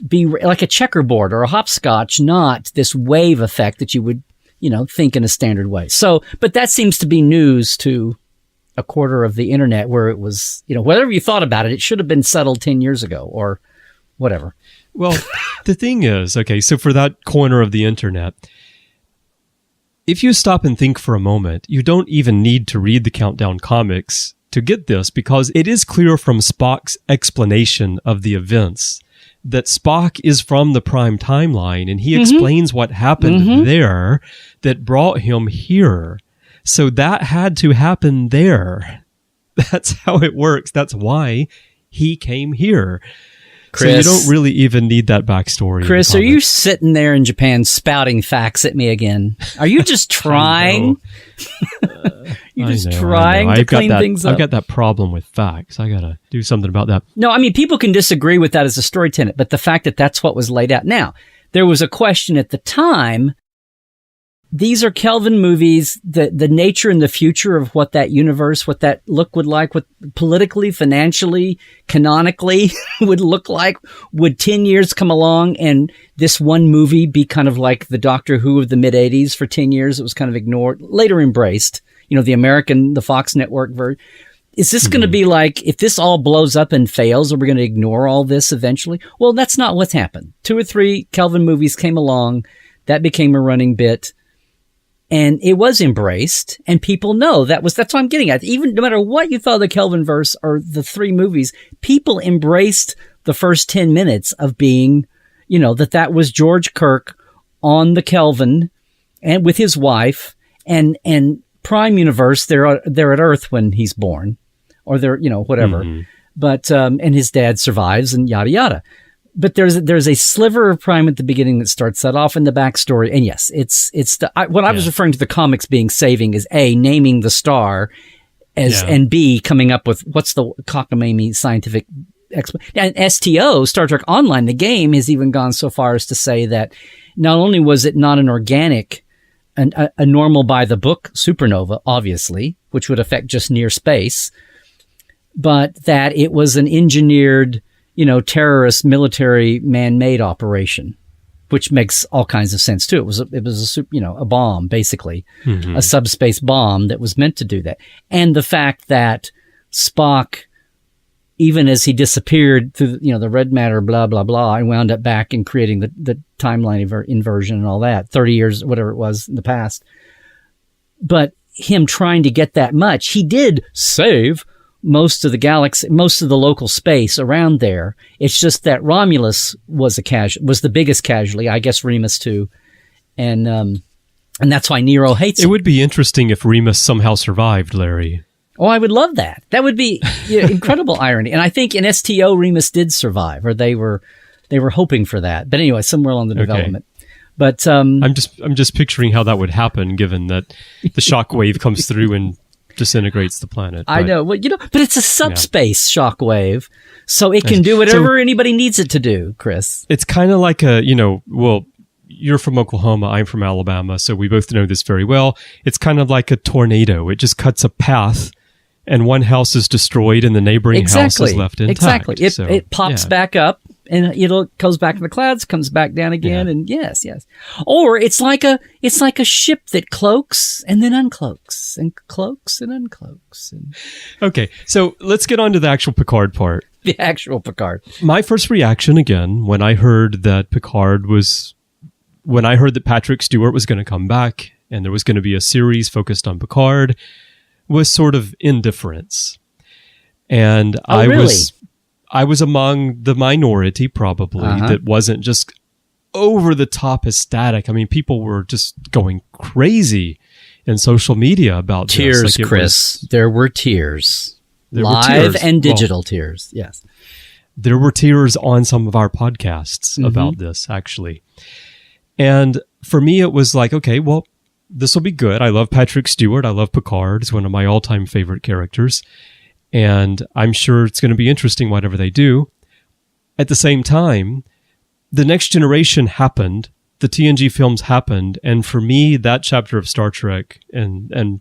be like a checkerboard or a hopscotch, not this wave effect that you would, think in a standard way. So, but that seems to be news to a quarter of the internet where it was, whatever you thought about it, it should have been settled 10 years ago or whatever. Well, the thing is, so for that corner of the internet, if you stop and think for a moment, you don't even need to read the Countdown comics to get this, because it is clear from Spock's explanation of the events that Spock is from the Prime timeline, and he explains what happened there that brought him here. So that had to happen there. That's how it works. That's why he came here. Chris, so you don't really even need that backstory. Chris, are you sitting there in Japan spouting facts at me again? Are you just trying? You're just trying to clean things up. I've got that problem with facts. I got to do something about that. No, I mean, people can disagree with that as a story tenet, but the fact that that's what was laid out. Now, there was a question at the time. These are Kelvin movies, the nature and the future of what that universe, what that look would like, what politically, financially, canonically would look like. Would 10 years come along and this one movie be kind of like the Doctor Who of the mid-'80s for 10 years? It was kind of ignored, later embraced, the Fox network version. Is this going to be like, if this all blows up and fails, are we going to ignore all this eventually? Well, that's not what's happened. 2 or 3 Kelvin movies came along. That became a running bit. And it was embraced, and people know that's what I'm getting at. Even no matter what you thought of the Kelvinverse or the 3 movies, people embraced the first 10 minutes of being, that was George Kirk on the Kelvin and with his wife, and Prime Universe, they're at Earth when he's born, or they're, whatever. Mm-hmm. But, and his dad survives and yada, yada. But there's a sliver of Prime at the beginning that starts that off in the backstory. And yes, I was referring to the comics being saving is A, naming the star and B, coming up with what's the cockamamie scientific explanation. And STO, Star Trek Online, the game, has even gone so far as to say that not only was it not an organic, a normal by the book supernova, obviously, which would affect just near space, but that it was an engineered, terrorist military man-made operation, which makes all kinds of sense too. It was a bomb, basically, a subspace bomb that was meant to do that. And the fact that Spock, even as he disappeared through, the red matter, blah, blah, blah, and wound up back in creating the timeline inversion and all that, 30 years, whatever it was in the past. But him trying to get that much, he did save most of the galaxy, most of the local space around there. It's just that Romulus was the biggest casualty. I guess Remus too, and that's why Nero hates him. It would be interesting if Remus somehow survived, Larry. Oh, I would love that. That would be incredible irony. And I think in STO Remus did survive, or they were hoping for that. But anyway, somewhere along the development. But I'm just picturing how that would happen, given that the shockwave comes through and disintegrates the planet. I know. Well, but it's a subspace shockwave, so it can do whatever anybody needs it to do, Chris. It's kind of like you're from Oklahoma, I'm from Alabama, so we both know this very well. It's kind of like a tornado. It just cuts a path, and one house is destroyed and the neighboring house is left intact. Exactly. It pops back up, and goes back in the clouds, comes back down again, and yes. Or it's like a ship that cloaks and then uncloaks and cloaks and uncloaks. Okay, so let's get on to the actual Picard part. The actual Picard. My first reaction, again, when I heard that Patrick Stewart was going to come back and there was going to be a series focused on Picard, was sort of indifference. And I was among the minority, probably, that wasn't just over the top ecstatic. I mean, people were just going crazy in social media about tears, this. Chris. There were tears. Live and digital tears, yes. There were tears on some of our podcasts about this, actually. And for me, it was like, okay, well, this will be good. I love Patrick Stewart. I love Picard. It's one of my all-time favorite characters. And I'm sure it's going to be interesting, whatever they do. At the same time, The Next Generation happened. The TNG films happened. And for me, that chapter of Star Trek and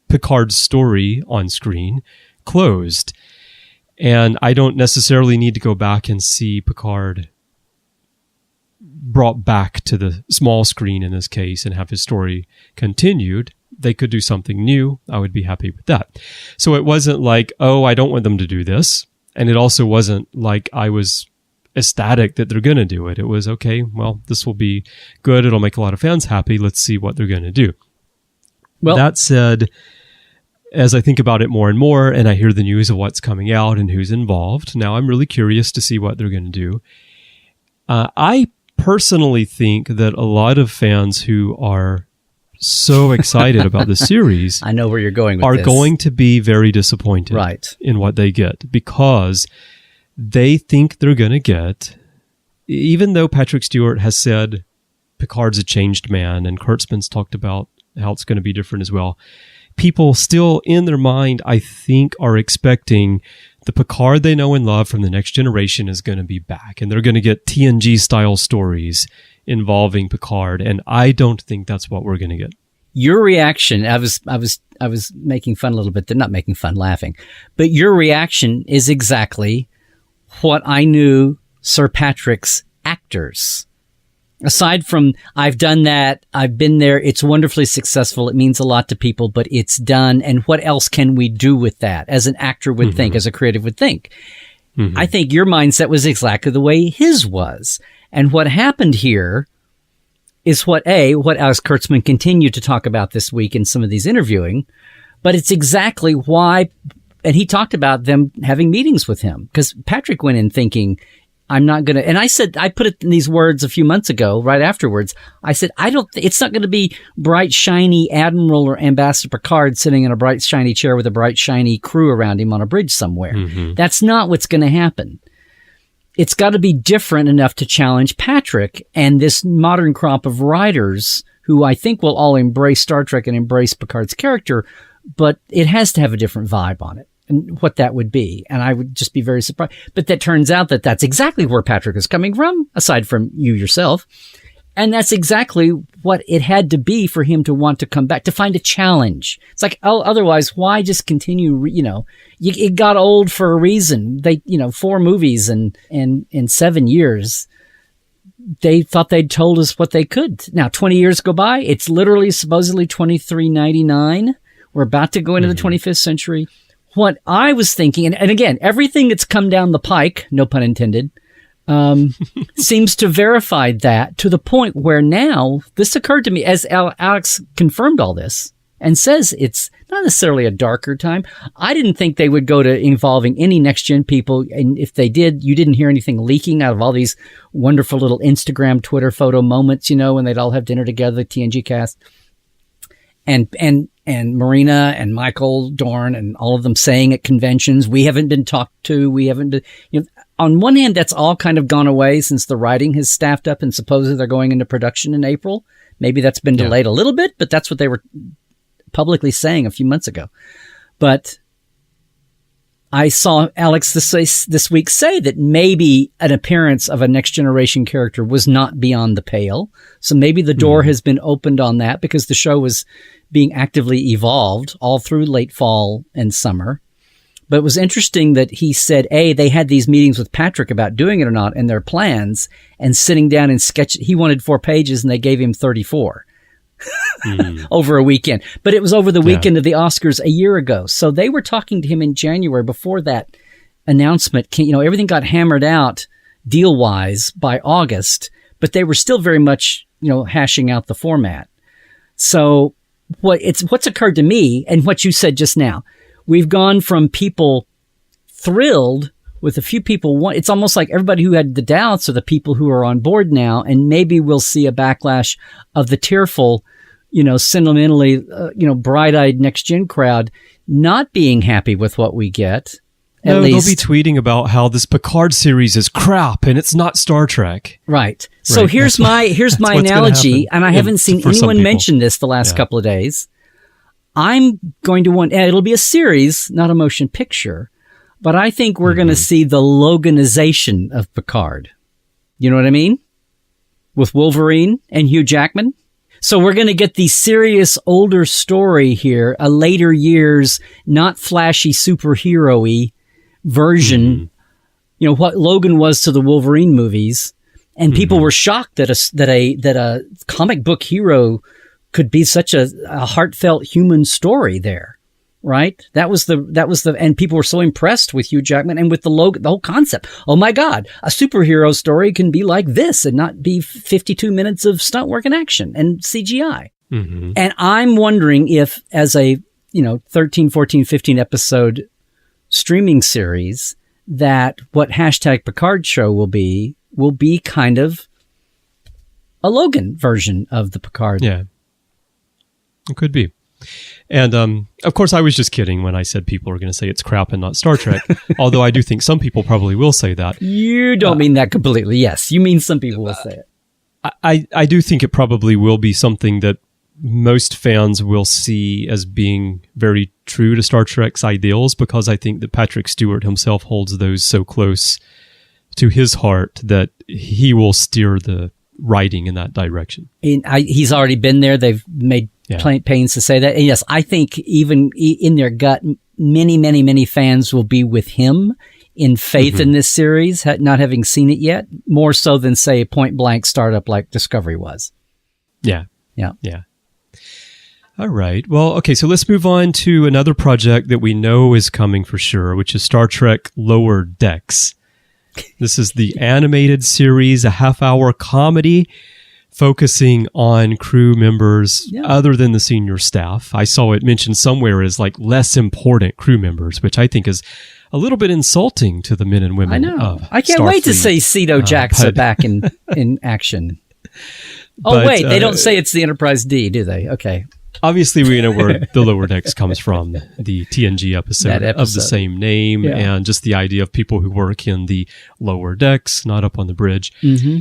Picard's story on screen closed. And I don't necessarily need to go back and see Picard brought back to the small screen in this case and have his story continued. They could do something new. I would be happy with that. So it wasn't like, oh, I don't want them to do this. And it also wasn't like I was ecstatic that they're going to do it. It was, okay, well, this will be good. It'll make a lot of fans happy. Let's see what they're going to do. Well, that said, as I think about it more and more, and I hear the news of what's coming out and who's involved, now I'm really curious to see what they're going to do. I personally think that a lot of fans who are so excited about the series, I know where you're going with are this. going to be very disappointed in what they get, because they think they're going to get, even though Patrick Stewart has said Picard's a changed man and Kurtzman's talked about how it's going to be different as well, people still in their mind, I think, are expecting the Picard they know and love from The Next Generation is going to be back, and they're going to get TNG-style stories involving Picard, and I don't think that's what we're going to get. Your reaction, I was making fun a little bit, not making fun, laughing, but your reaction is exactly what I knew Sir Patrick's actors. Aside from, I've done that, I've been there, it's wonderfully successful, it means a lot to people, but it's done, and what else can we do with that, as an actor would think, as a creative would think? I think your mindset was exactly the way his was. And what happened here is what Alex Kurtzman continued to talk about this week in some of these interviewing, but it's exactly why, and he talked about them having meetings with him, because Patrick went in thinking, I'm not going to, and I put it in these words a few months ago, right afterwards. I said, it's not going to be bright, shiny Admiral or Ambassador Picard sitting in a bright, shiny chair with a bright, shiny crew around him on a bridge somewhere. Mm-hmm. That's not what's going to happen. It's got to be different enough to challenge Patrick and this modern crop of writers who I think will all embrace Star Trek and embrace Picard's character, but it has to have a different vibe on it and what that would be. And I would just be very surprised. But that turns out that that's exactly where Patrick is coming from, aside from you yourself. And that's exactly what it had to be for him to want to come back, to find a challenge. It's like, oh, otherwise, why just continue? It got old for a reason. 4 movies and in 7 years, they thought they'd told us what they could. Now, 20 years go by. It's literally supposedly 2399. We're about to go into the 25th century. What I was thinking, and again, everything that's come down the pike, no pun intended, seems to verify that, to the point where now this occurred to me as Alex confirmed all this and says it's not necessarily a darker time. I didn't think they would go to involving any next gen people. And if they did, you didn't hear anything leaking out of all these wonderful little Instagram, Twitter photo moments, when they'd all have dinner together, the TNG cast. And Marina and Michael Dorn and all of them saying at conventions, we haven't been talked to. We haven't been, on one hand, that's all kind of gone away since the writing has staffed up and supposedly they're going into production in April. Maybe that's been delayed a little bit, but that's what they were publicly saying a few months ago. But I saw Alex this week say that maybe an appearance of a next generation character was not beyond the pale. So maybe the door has been opened on that because the show was being actively evolved all through late fall and summer. But it was interesting that he said, they had these meetings with Patrick about doing it or not and their plans and sitting down and sketch. He wanted 4 pages and they gave him 34 over a weekend. But it was over the weekend of the Oscars a year ago. So they were talking to him in January before that announcement. Everything got hammered out deal wise by August, but they were still very much, hashing out the format. So what's occurred to me and what you said just now, we've gone from people thrilled with a few people. It's almost like everybody who had the doubts are the people who are on board now. And maybe we'll see a backlash of the tearful, sentimentally, bright-eyed next-gen crowd not being happy with what we get. They'll be tweeting about how this Picard series is crap and it's not Star Trek. Right. So here's my analogy, and I haven't seen anyone mention this the last couple of days. I'm going to it'll be a series, not a motion picture, but I think we're going to see the Loganization of Picard. You know what I mean? With Wolverine and Hugh Jackman. So we're going to get the serious older story here, a later years, not flashy superhero-y version, what Logan was to the Wolverine movies. And people were shocked that a comic book hero could be such a heartfelt human story there, right? That was and people were so impressed with Hugh Jackman and with the whole concept. Oh my God, a superhero story can be like this and not be 52 minutes of stunt work and action and CGI. Mm-hmm. And I'm wondering if as a, 13, 14, 15 episode streaming series, that what #Picard show will be kind of a Logan version of the Picard. Yeah. It could be. And, of course, I was just kidding when I said people are going to say it's crap and not Star Trek, although I do think some people probably will say that. You don't mean that completely. Yes, you mean some people will say it. I do think it probably will be something that most fans will see as being very true to Star Trek's ideals, because I think that Patrick Stewart himself holds those so close to his heart that he will steer the writing in that direction. He's already been there. They've made pains to say that. And yes, I think even in their gut, many, many, many fans will be with him in faith in this series, not having seen it yet, more so than, say, a point-blank startup like Discovery was. Yeah. All right. Well, okay, so let's move on to another project that we know is coming for sure, which is Star Trek Lower Decks. This is the animated series, a half-hour comedy focusing on crew members other than the senior staff. I saw it mentioned somewhere as like less important crew members, which I think is a little bit insulting to the men and women. I know. Of I can't wait to see Cedo Jaxa back in action. Oh, wait, they don't say it's the Enterprise D, do they? Okay. Obviously, we know where the Lower Decks comes from, the TNG episode of the same name, and just the idea of people who work in the lower decks, not up on the bridge. Mm-hmm.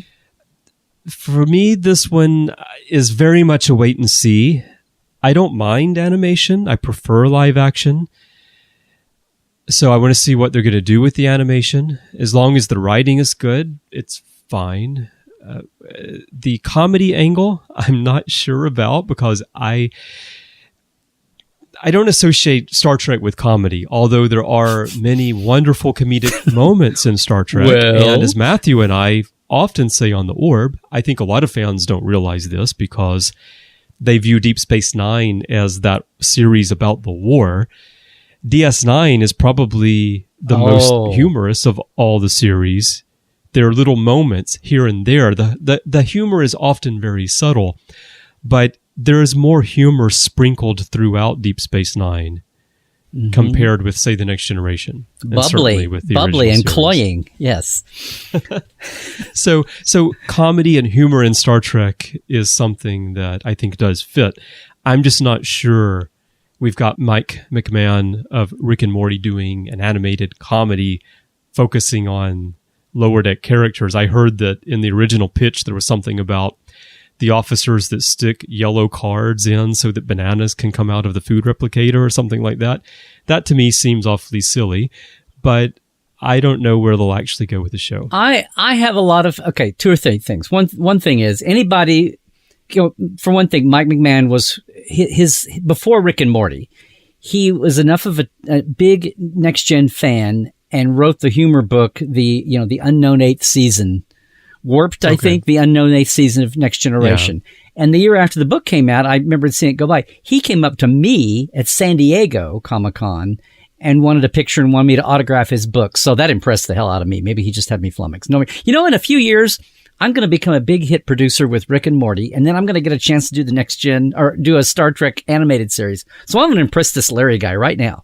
For me, this one is very much a wait and see. I don't mind animation. I prefer live action. So I want to see what they're going to do with the animation. As long as the writing is good, it's fine. The comedy angle, I'm not sure about because I don't associate Star Trek with comedy, although there are many wonderful comedic moments in Star Trek. And as Matthew and I often say on The Orb, I think a lot of fans don't realize this because they view Deep Space Nine as that series about the war. DS9 is probably the most humorous of all the series. There are little moments here and there. The humor is often very subtle, but there is more humor sprinkled throughout Deep Space Nine compared with, say, The Next Generation. Bubbly and cloying, yes. So comedy and humor in Star Trek is something that I think does fit. I'm just not sure we've got Mike McMahon of Rick and Morty doing an animated comedy focusing on lower deck characters. I heard that in the original pitch there was something about the officers that stick yellow cards in so that bananas can come out of the food replicator or something like that. That to me seems awfully silly, but I don't know where they'll actually go with the show. I have a lot of, two or three things. One thing is anybody, for one thing, Mike McMahon was his before Rick and Morty, he was enough of a big Next Gen fan and wrote the humor book, the Unknown Eighth Season, Warped, I think, the Unknown Eighth Season of Next Generation. Yeah. And the year after the book came out, I remember seeing it go by. He came up to me at San Diego Comic-Con and wanted a picture and wanted me to autograph his book. So that impressed the hell out of me. Maybe he just had me flummoxed. No, in a few years, I'm going to become a big hit producer with Rick and Morty, and then I'm going to get a chance to do the Next Gen or do a Star Trek animated series. So I'm going to impress this Larry guy right now.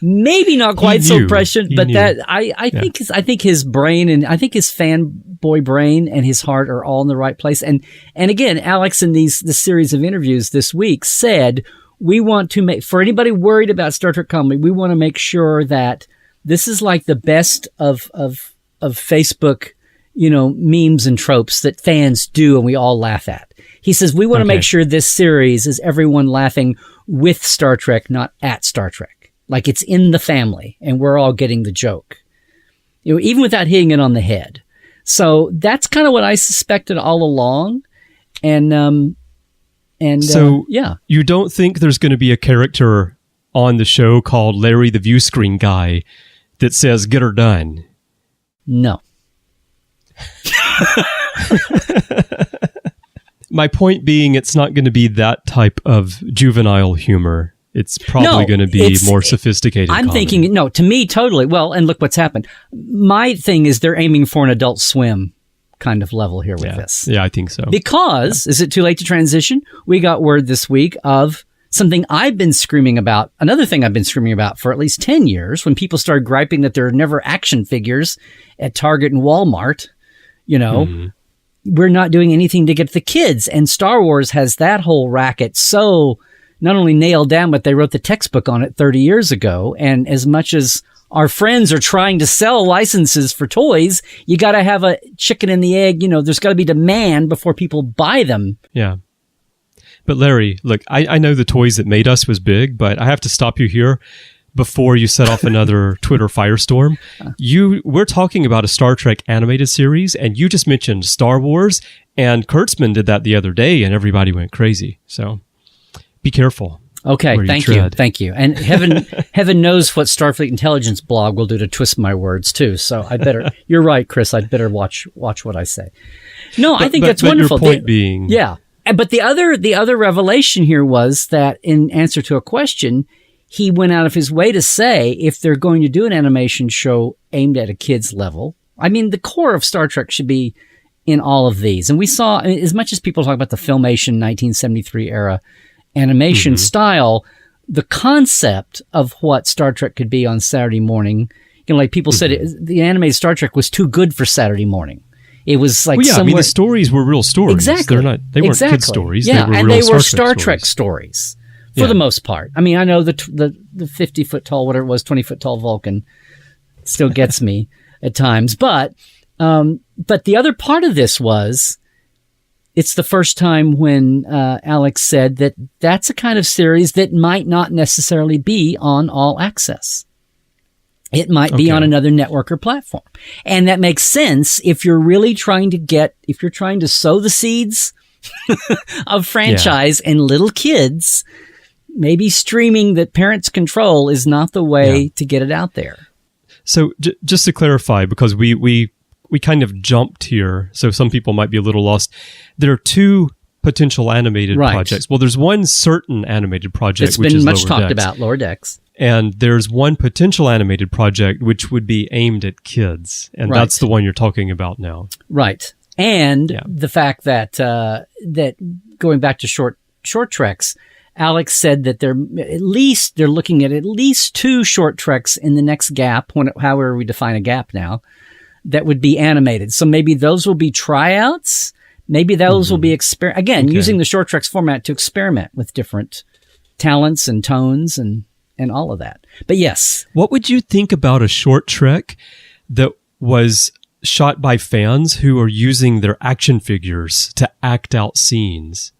Maybe not quite so prescient, but that I think his brain and I think his fanboy brain and his heart are all in the right place. And again, Alex in this series of interviews this week said we want to make, for anybody worried about Star Trek comedy, we want to make sure that this is like the best of Facebook, memes and tropes that fans do and we all laugh at. He says we want to make sure this series is everyone laughing with Star Trek, not at Star Trek. Like it's in the family and we're all getting the joke, even without hitting it on the head. So that's kind of what I suspected all along. You don't think there's going to be a character on the show called Larry the View Screen Guy that says, get her done? No. My point being, it's not going to be that type of juvenile humor. It's probably going to be more sophisticated. I'm thinking, to me, totally. Well, and look what's happened. My thing is they're aiming for an Adult Swim kind of level here with this. Yeah, I think so. Because, is it too late to transition? We got word this week of something I've been screaming about, another thing I've been screaming about for at least 10 years, when people started griping that there are never action figures at Target and Walmart, we're not doing anything to get the kids. And Star Wars has that whole racket so not only nailed down, but they wrote the textbook on it 30 years ago. And as much as our friends are trying to sell licenses for toys, you got to have a chicken and the egg. There's got to be demand before people buy them. Yeah. But Larry, look, I know the Toys That Made Us was big, but I have to stop you here before you set off another Twitter firestorm. We're talking about a Star Trek animated series, and you just mentioned Star Wars, and Kurtzman did that the other day, and everybody went crazy. So be careful. Okay, thank you. And heaven knows what Starfleet Intelligence blog will do to twist my words too. So I better. You're right, Chris. I'd better watch what I say. No, I think that's wonderful. Your point being, yeah. But the other revelation here was that in answer to a question, he went out of his way to say if they're going to do an animation show aimed at a kid's level, I mean, the core of Star Trek should be in all of these. And we saw, as much as people talk about the Filmation 1973 era animation style, the concept of what Star Trek could be on Saturday morning, like people said, the animated Star Trek was too good for Saturday morning. It was like the stories were real stories. Exactly. They weren't kid stories. Yeah, they were Star Trek stories for the most part. I mean, I know the 50-foot tall, whatever it was, 20-foot tall Vulcan still gets me at times. But the other part of this was, it's the first time when Alex said that that's a kind of series that might not necessarily be on All Access. It might be on another network or platform. And that makes sense if you're really trying to sow the seeds of franchise and little kids, maybe streaming that parents control is not the way to get it out there. So just to clarify, because we kind of jumped here, so some people might be a little lost. There are two potential animated projects. Well, there's one certain animated project, it's which been is much Lower talked Decks. about, Lower Decks. And there's one potential animated project which would be aimed at kids. And that's the one you're talking about now. Right. And the fact that that going back to short treks, Alex said that they're looking at least 2 short treks in the next gap, however we define a gap now, that would be animated. So maybe those will be tryouts. Maybe those will be using the short treks format to experiment with different talents and tones and all of that. But yes. What would you think about a short trek that was shot by fans who are using their action figures to act out scenes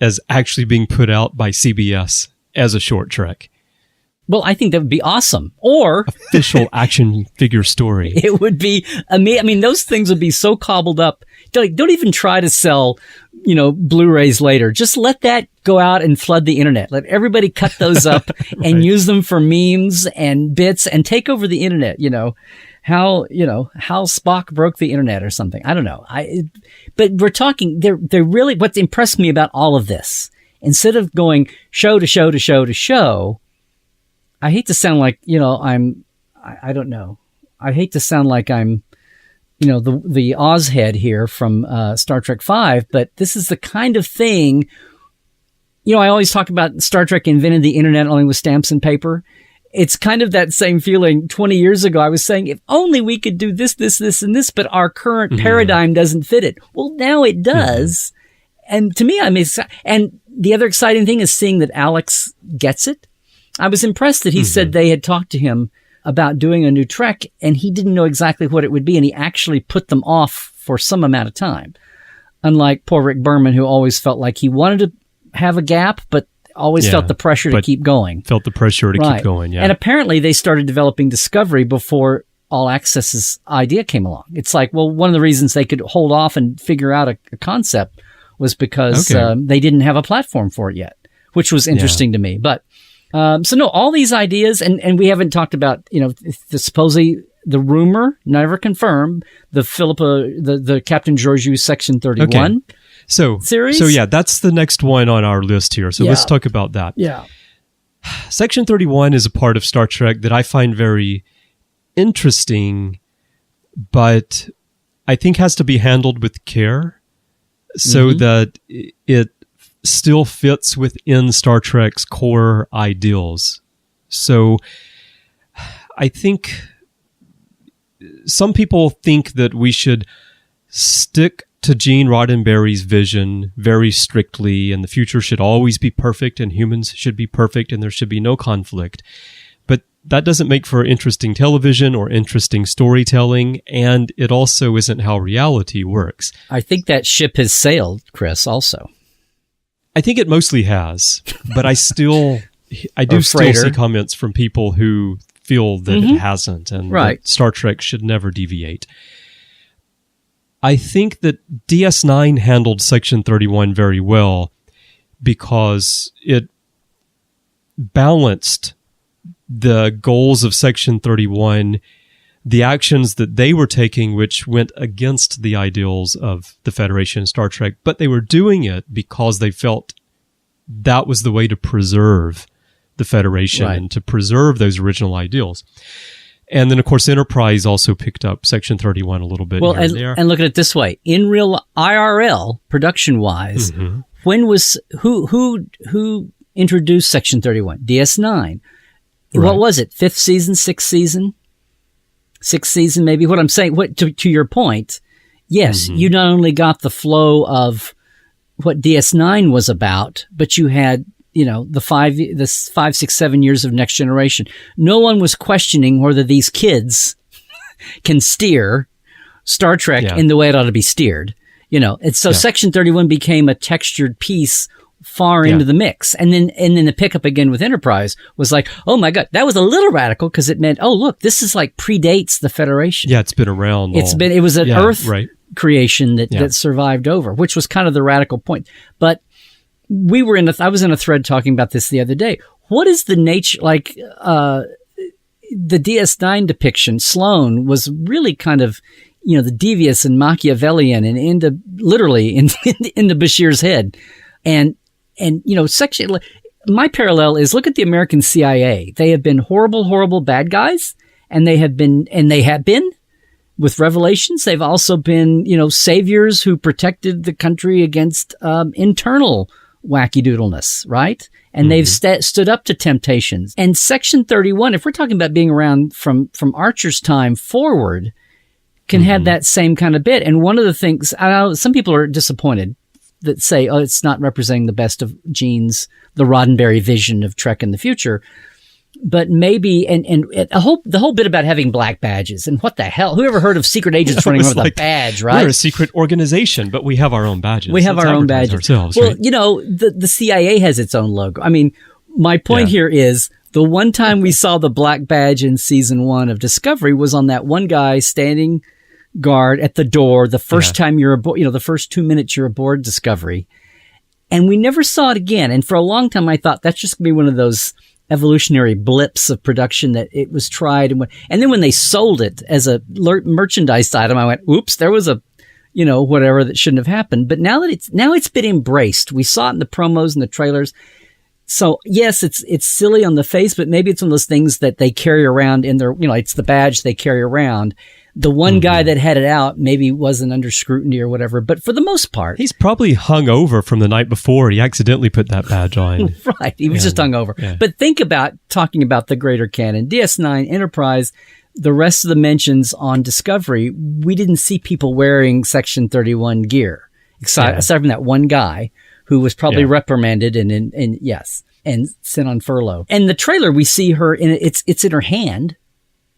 as actually being put out by CBS as a short trek? Well, I think that would be awesome. Or official action figure story. It would be amazing. I mean, those things would be so cobbled up. Don't even try to sell, Blu-rays later. Just let that go out and flood the internet. Let everybody cut those up and use them for memes and bits and take over the internet. How Spock broke the internet or something. I don't know. But we're talking, they're really, what impressed me about all of this, instead of going show to show to show to show, I hate to sound like, I don't know. I hate to sound like I'm, the Oz head here from Star Trek V, but this is the kind of thing, I always talk about Star Trek invented the internet only with stamps and paper. It's kind of that same feeling. 20 years ago, I was saying, if only we could do this, this, this, and this, but our current paradigm doesn't fit it. Well, now it does. And to me, and the other exciting thing is seeing that Alex gets it. I was impressed that he said they had talked to him about doing a new Trek, and he didn't know exactly what it would be, and he actually put them off for some amount of time. Unlike poor Rick Berman, who always felt like he wanted to have a gap, but always felt the pressure to keep going. Felt the pressure to keep going, And apparently they started developing Discovery before All Access's idea came along. It's like, well, one of the reasons they could hold off and figure out a concept was because they didn't have a platform for it yet, which was interesting to me. But all these ideas, and we haven't talked about, supposedly the rumor, never confirmed, the Captain Georgiou Section 31 series. So that's the next one on our list here. So let's talk about that. Yeah. Section 31 is a part of Star Trek that I find very interesting, but I think has to be handled with care so that it still fits within Star Trek's core ideals. So I think some people think that we should stick to Gene Roddenberry's vision very strictly, and the future should always be perfect, and humans should be perfect, and there should be no conflict. But that doesn't make for interesting television or interesting storytelling, and it also isn't how reality works. I think that ship has sailed, Chris, also. I think it mostly has, but I do still see comments from people who feel that it hasn't, and that Star Trek should never deviate. I think that DS9 handled Section 31 very well because it balanced the goals of Section 31, the actions that they were taking, which went against the ideals of the Federation and Star Trek, but they were doing it because they felt that was the way to preserve the Federation and to preserve those original ideals. And then, of course, Enterprise also picked up Section 31 a little bit here and there. And look at it this way. In real IRL, production-wise, when was who introduced Section 31? DS9. Right. What was it? 5th season, 6th season? 6th season, maybe. What I'm saying, to your point, yes, you not only got the flow of what DS9 was about, but you had, the 5, 6, 7 years of Next Generation. No one was questioning whether these kids can steer Star Trek in the way it ought to be steered. And so Section 31 became a textured piece far into the mix. And then the pickup again with Enterprise was like, oh my God, that was a little radical because it meant, oh, look, this is like predates the Federation. Yeah, it's been around. It was an Earth creation that survived over, which was kind of the radical point. But I was in a thread talking about this the other day. What is the nature, the DS9 depiction, Sloane was really kind of, the devious and Machiavellian and into Bashir's head. And my parallel is look at the American CIA. They have been horrible, horrible bad guys. And they have been with Revelations. They've also been, saviors who protected the country against, internal wacky-doodleness, right? And they've stood up to temptations. And Section 31, if we're talking about being around from Archer's time forward, can have that same kind of bit. And one of the things, I know some people are disappointed that say, oh, it's not representing the best of Gene's, the Roddenberry vision of Trek in the future. But maybe, and the whole bit about having black badges and what the hell, who ever heard of secret agents running around with a badge, right? We're a secret organization, but we have our own badges. We have our own badges ourselves. Well, right? The CIA has its own logo. I mean, my point here is the one time we saw the black badge in season 1 of Discovery was on that one guy standing guard at the door the first time you're aboard, the first 2 minutes you're aboard Discovery. And we never saw it again. And for a long time, I thought that's just going to be one of those evolutionary blips of production that it was tried. And then when they sold it as a merchandise item, I went, oops, there was a, whatever that shouldn't have happened. But now it's been embraced. We saw it in the promos and the trailers. So yes, it's silly on the face, but maybe it's one of those things that they carry around in their, it's the badge they carry around. The one guy that had it out maybe wasn't under scrutiny or whatever, but for the most part, he's probably hung over from the night before. He accidentally put that badge on. Right. He was just hung over. Yeah. But think about talking about the greater canon, DS9, Enterprise, the rest of the mentions on Discovery. We didn't see people wearing Section 31 gear, aside from that one guy who was probably reprimanded and sent on furlough. And the trailer, we see her it's in her hand,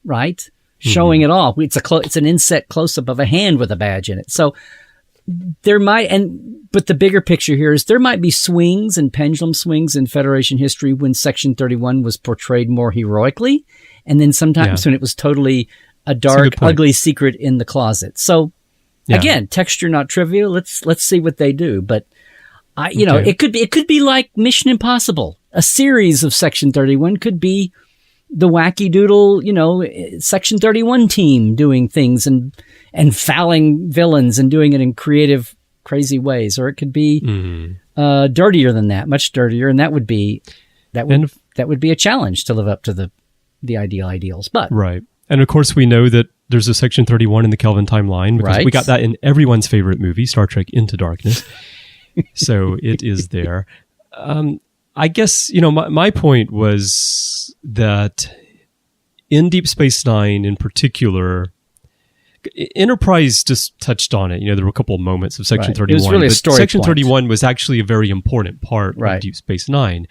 right? Showing it off. It's an inset close-up of a hand with a badge in it. So there but the bigger picture here is there might be swings and pendulum swings in Federation history when Section 31 was portrayed more heroically. And then sometimes when it was totally a dark, ugly secret in the closet. So again, texture, not trivial. Let's see what they do. But it could be like Mission Impossible. A series of Section 31 could be the wacky doodle, Section 31 team doing things and fouling villains and doing it in creative, crazy ways. Or it could be dirtier than that, much dirtier, and that would be a challenge to live up to the ideals. But right, and of course we know that there's a Section 31 in the Kelvin Timeline because we got that in everyone's favorite movie, Star Trek Into Darkness. So it is there. I guess, my point was that in Deep Space Nine in particular, Enterprise just touched on it. There were a couple of moments of Section 31. It was really a story Section point. 31 was actually a very important part of Deep Space Nine,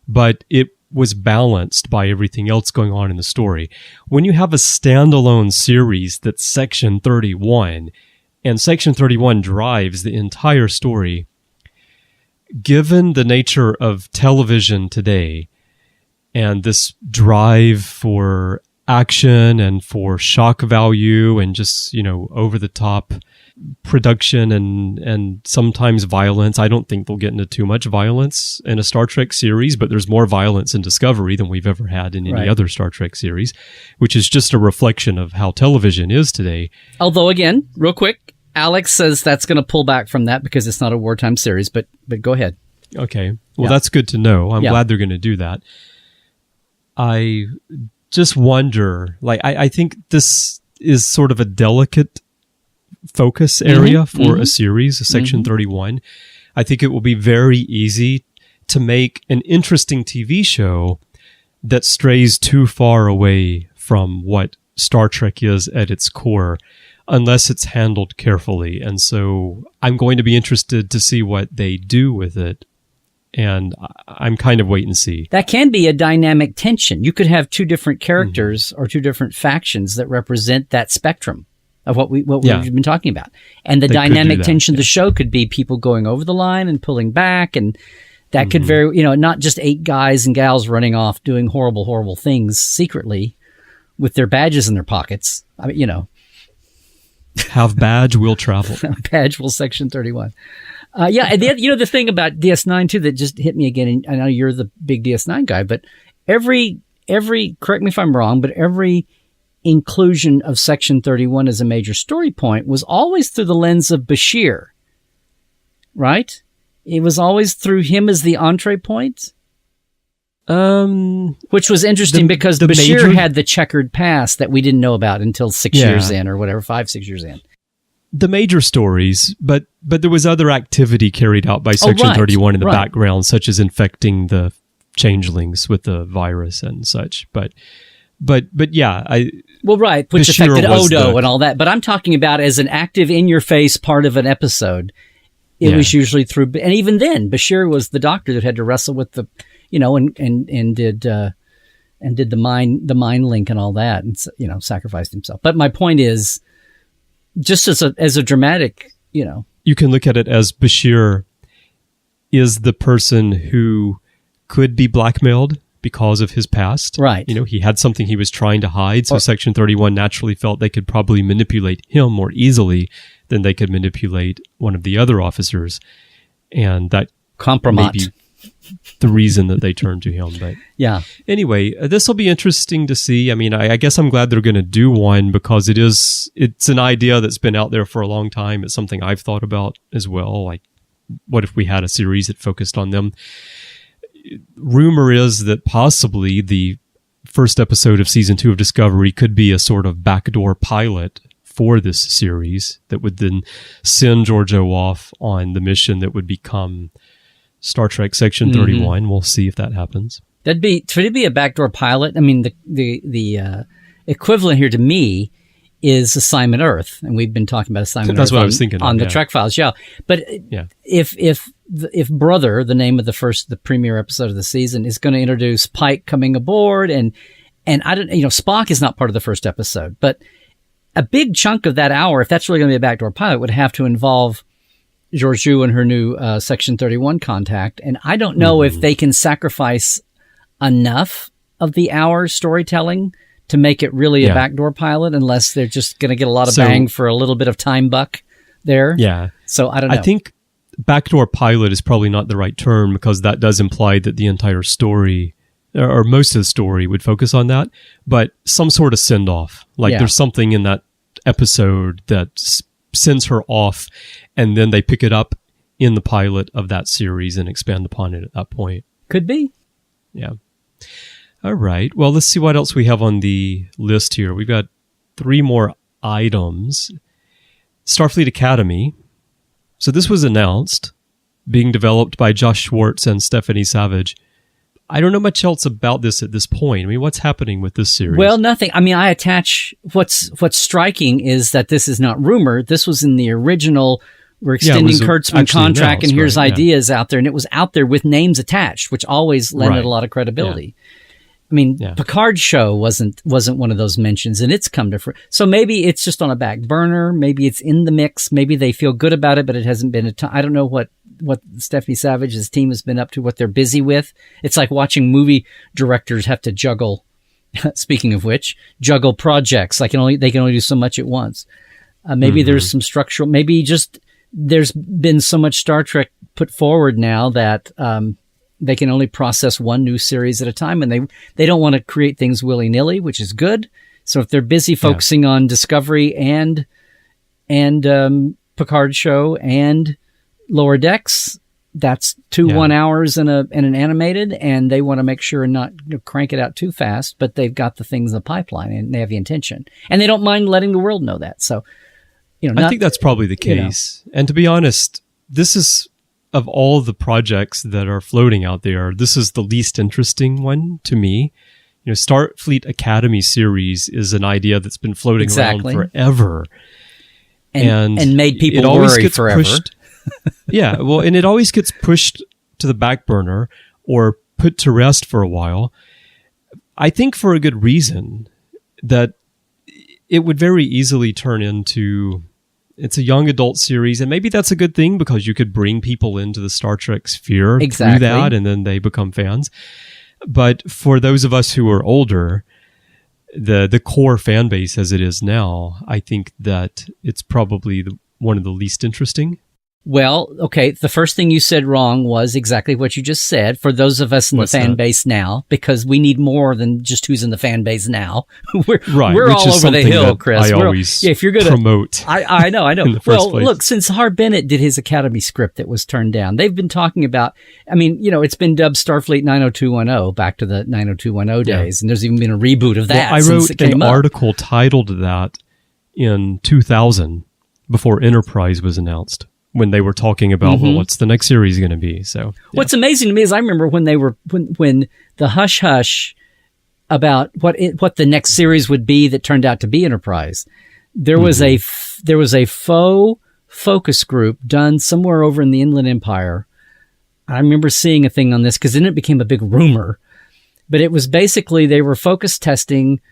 but it was balanced by everything else going on in the story. When you have a standalone series that's Section 31, and Section 31 drives the entire story, given the nature of television today and this drive for action and for shock value and just, over the top production and sometimes violence. I don't think they'll get into too much violence in a Star Trek series, but there's more violence in Discovery than we've ever had in any other Star Trek series, which is just a reflection of how television is today. Although again, real quick, Alex says that's going to pull back from that because it's not a wartime series, but go ahead. Okay. Well, that's good to know. I'm glad they're going to do that. I just wonder, like, I think this is sort of a delicate focus area for a series, a Section 31. I think it will be very easy to make an interesting TV show that strays too far away from what Star Trek is at its core, unless it's handled carefully. And so I'm going to be interested to see what they do with it. And I'm kind of wait and see. That can be a dynamic tension. You could have two different characters or two different factions that represent that spectrum of what we've been talking about. And the dynamic tension of the show could be people going over the line and pulling back. And that could vary, not just 8 guys and gals running off doing horrible, horrible things secretly with their badges in their pockets. I mean, Have badge, will travel. Badge will Section 31. And the thing about DS9 too that just hit me again, and I know you're the big DS9 guy, but every correct me if I'm wrong, but every inclusion of Section 31 as a major story point was always through the lens of Bashir, right? It was always through him as the entree point. Which was interesting because Bashir had the checkered past that we didn't know about until 6 years in or whatever, 5-6 years in. The major stories, but there was other activity carried out by Section 31 in the background, such as infecting the changelings with the virus and such. But yeah, which affected Odo and all that. But I'm talking about as an active, in-your-face part of an episode. It was usually through, and even then, Bashir was the doctor that had to wrestle with the, and did the mind link and all that, and sacrificed himself. But my point is, just as a dramatic, you can look at it as Bashir is the person who could be blackmailed because of his past. Right. He had something he was trying to hide, so Section 31 naturally felt they could probably manipulate him more easily than they could manipulate one of the other officers. And that compromise. Maybe the reason that they turned to him. But anyway, this will be interesting to see. I mean, I guess I'm glad they're going to do one because it's an idea that's been out there for a long time. It's something I've thought about as well. Like, what if we had a series that focused on them? Rumor is that possibly the first episode of season 2 of Discovery could be a sort of backdoor pilot for this series that would then send Georgiou off on the mission that would become Star Trek Section 31. We'll see if that happens. Should it be a backdoor pilot? I mean, the equivalent here to me is Assignment Earth, and we've been talking about Assignment Earth. That's what I was thinking on the Trek Files. Yeah, but if Brother, the name of the premiere episode of the season, is going to introduce Pike coming aboard, and I don't, Spock is not part of the first episode, but a big chunk of that hour, if that's really going to be a backdoor pilot, would have to involve Georgiou and her new Section 31 contact. And I don't know if they can sacrifice enough of the hour storytelling to make it really a backdoor pilot, unless they're just going to get a lot of bang for a little bit of time buck there. Yeah. So I don't know. I think backdoor pilot is probably not the right term because that does imply that the entire story or most of the story would focus on that, but some sort of send off. Like there's something in that episode that sends her off, and then they pick it up in the pilot of that series and expand upon it at that point. Could be. Yeah. All right. Well, let's see what else we have on the list here. We've got 3 more items. Starfleet Academy. So this was announced, being developed by Josh Schwartz and Stephanie Savage. I don't know much else about this at this point. I mean, what's happening with this series? Well, nothing. I mean, I attach what's striking is that this is not rumor. This was in the original. We're extending Kurtzman contract, and here's ideas out there, and it was out there with names attached, which always lent it a lot of credibility. Yeah. I mean, Picard's show wasn't one of those mentions, and it's come to so maybe it's just on a back burner. Maybe it's in the mix. Maybe they feel good about it, but it hasn't been I don't know what Stephanie Savage's team has been up to, what they're busy with. It's like watching movie directors have to juggle. Speaking of which, juggle projects. They can only do so much at once. Maybe there's some structural. Maybe just there's been so much Star Trek put forward now that they can only process one new series at a time, and they don't want to create things willy-nilly, which is good. So if they're busy focusing on Discovery and Picard show and Lower Decks, that's 2 1 hours in an animated, and they want to make sure and not crank it out too fast, but they've got the things in the pipeline and they have the intention, and they don't mind letting the world know that. So, I think that's probably the case. And to be honest, this is, of all the projects that are floating out there, this is the least interesting one to me. Starfleet Academy series is an idea that's been floating around forever. And made people worry forever. Yeah, well, and it always gets pushed to the back burner or put to rest for a while. I think for a good reason, that it would very easily turn into, it's a young adult series, and maybe that's a good thing because you could bring people into the Star Trek sphere through that, and then they become fans. But for those of us who are older, the core fan base as it is now, I think that it's probably one of the least interesting. Well, okay, the first thing you said wrong was exactly what you just said for those of us in the fan base now, because we need more than just who's in the fan base now. We're all over the hill, Chris. I always if you're gonna promote. I know. In the first place. Look, since Harv Bennett did his Academy script that was turned down, they've been talking about, it's been dubbed Starfleet 90210 back to the 90210 days, and there's even been a reboot of that. Well, I wrote an article titled that in 2000 before Enterprise was announced, when they were talking about, what's the next series going to be? So what's amazing to me is I remember when they were, when the hush hush about what the next series would be that turned out to be Enterprise, there was a faux focus group done somewhere over in the Inland Empire. I remember seeing a thing on this because then it became a big rumor, but it was basically, they were focus testing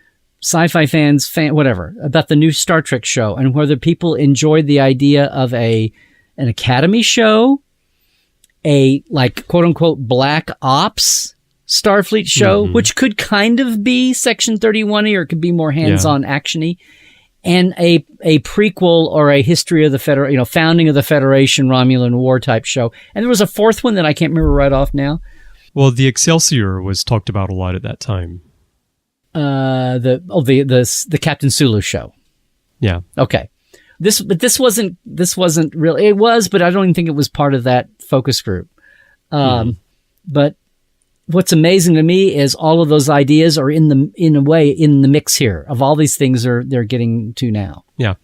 sci-fi fans, whatever, about the new Star Trek show and whether people enjoyed the idea of an Academy show, a quote unquote Black Ops Starfleet show, which could kind of be Section 31-y or it could be more hands-on actiony, and a prequel or a history of the founding of the Federation, Romulan War type show. And there was a fourth one that I can't remember right off now. Well, the Excelsior was talked about a lot at that time. The Captain Sulu show. Yeah. Okay. This wasn't really, it was, but I don't even think it was part of that focus group. But what's amazing to me is all of those ideas are in the mix here of all these things they're getting to now. Yeah.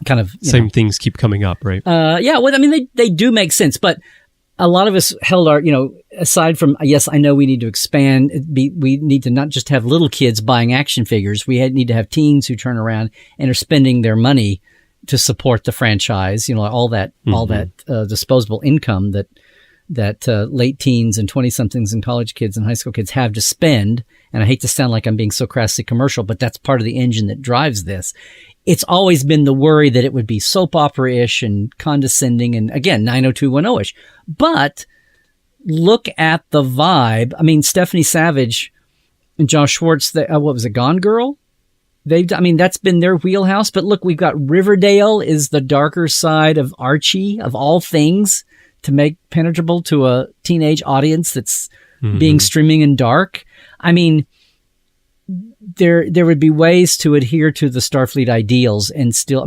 Kind of same things keep coming up, right? Yeah. Well, I mean, they do make sense, but a lot of us held our, aside from, yes, I know we need to expand. We need to not just have little kids buying action figures. We need to have teens who turn around and are spending their money to support the franchise, all that disposable income that late teens and 20-somethings and college kids and high school kids have to spend. And I hate to sound like I'm being so crassly commercial, but that's part of the engine that drives this. It's always been the worry that it would be soap opera-ish and condescending and, again, 90210-ish. But look at the vibe. I mean, Stephanie Savage and Josh Schwartz, what was it, Gone Girl? That's been their wheelhouse. But look, we've got Riverdale is the darker side of Archie, of all things, to make penetrable to a teenage audience that's being streaming in dark. I mean, there would be ways to adhere to the Starfleet ideals and still,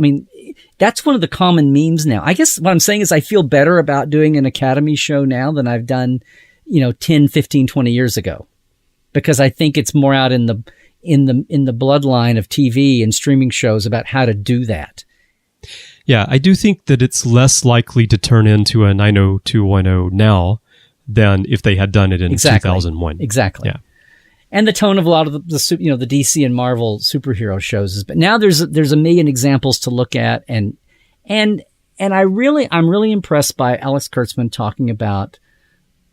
that's one of the common memes now. I guess what I'm saying is I feel better about doing an Academy show now than I've done, 10, 15, 20 years ago, because I think it's more out in the bloodline of TV and streaming shows about how to do that. Yeah, I do think that it's less likely to turn into a 90210 now than if they had done it in 2001. Exactly. Yeah. And the tone of a lot of the DC and Marvel superhero shows is, but now there's a million examples to look at, and I'm really impressed by Alex Kurtzman talking about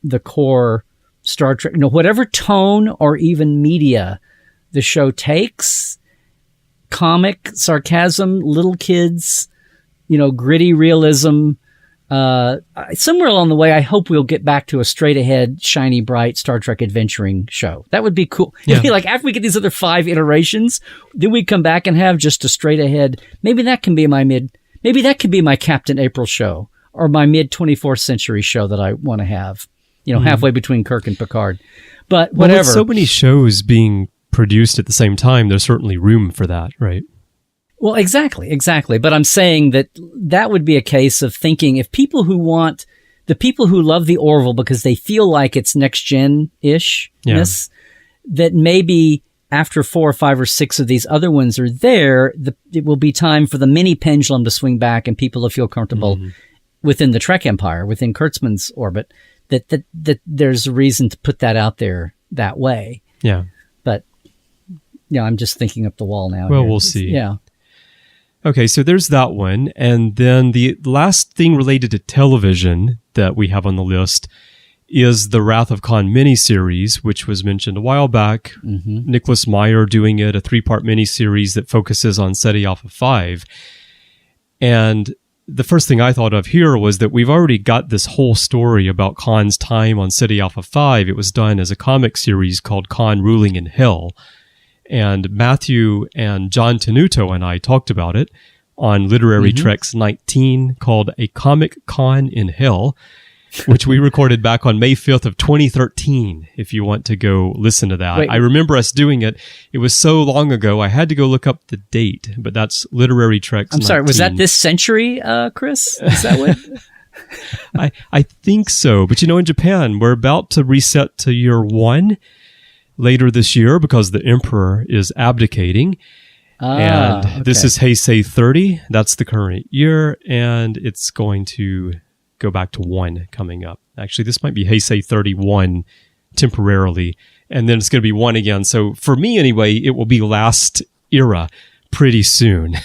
the core Star Trek, whatever tone or even media the show takes, comic, sarcasm, little kids, gritty realism. Somewhere along the way, I hope we'll get back to a straight ahead, shiny, bright Star Trek adventuring show. That would be cool. Yeah. It'd be like after we get these other 5 iterations, then we come back and have just a straight ahead. Maybe that can be maybe that could be my Captain April show or my mid 24th century show that I want to have, halfway between Kirk and Picard. But whatever. Well, with so many shows being produced at the same time, there's certainly room for that, right? Well, exactly. But I'm saying that would be a case of thinking if people who want the people who love the Orville because they feel like it's next gen-ish-ness, that maybe after 4 or 5 or 6 of these other ones are there, it will be time for the mini pendulum to swing back and people to feel comfortable within the Trek empire, within Kurtzman's orbit, that there's a reason to put that out there that way. Yeah. But, I'm just thinking up the wall now. Well, here. we'll see. Yeah. Okay, so there's that one. And then the last thing related to television that we have on the list is the Wrath of Khan miniseries, which was mentioned a while back. Nicholas Meyer doing it, a 3-part miniseries that focuses on SETI Alpha 5. And the first thing I thought of here was that we've already got this whole story about Khan's time on SETI Alpha 5. It was done as a comic series called Khan Ruling in Hell. And Matthew and John Tenuto and I talked about it on Literary Treks 19 called A Comic Khan in Hell, which we recorded back on May 5th of 2013, if you want to go listen to that. Wait. I remember us doing it. It was so long ago, I had to go look up the date, but that's Literary Treks 19. I'm sorry, was that this century, Chris? Is that what? I think so. But in Japan, we're about to reset to year 1 later this year because the emperor is abdicating. This is Heisei 30. That's the current year. And it's going to go back to 1 coming up. Actually, this might be Heisei 31 temporarily, and then it's going to be 1 again. So for me anyway, it will be last era pretty soon.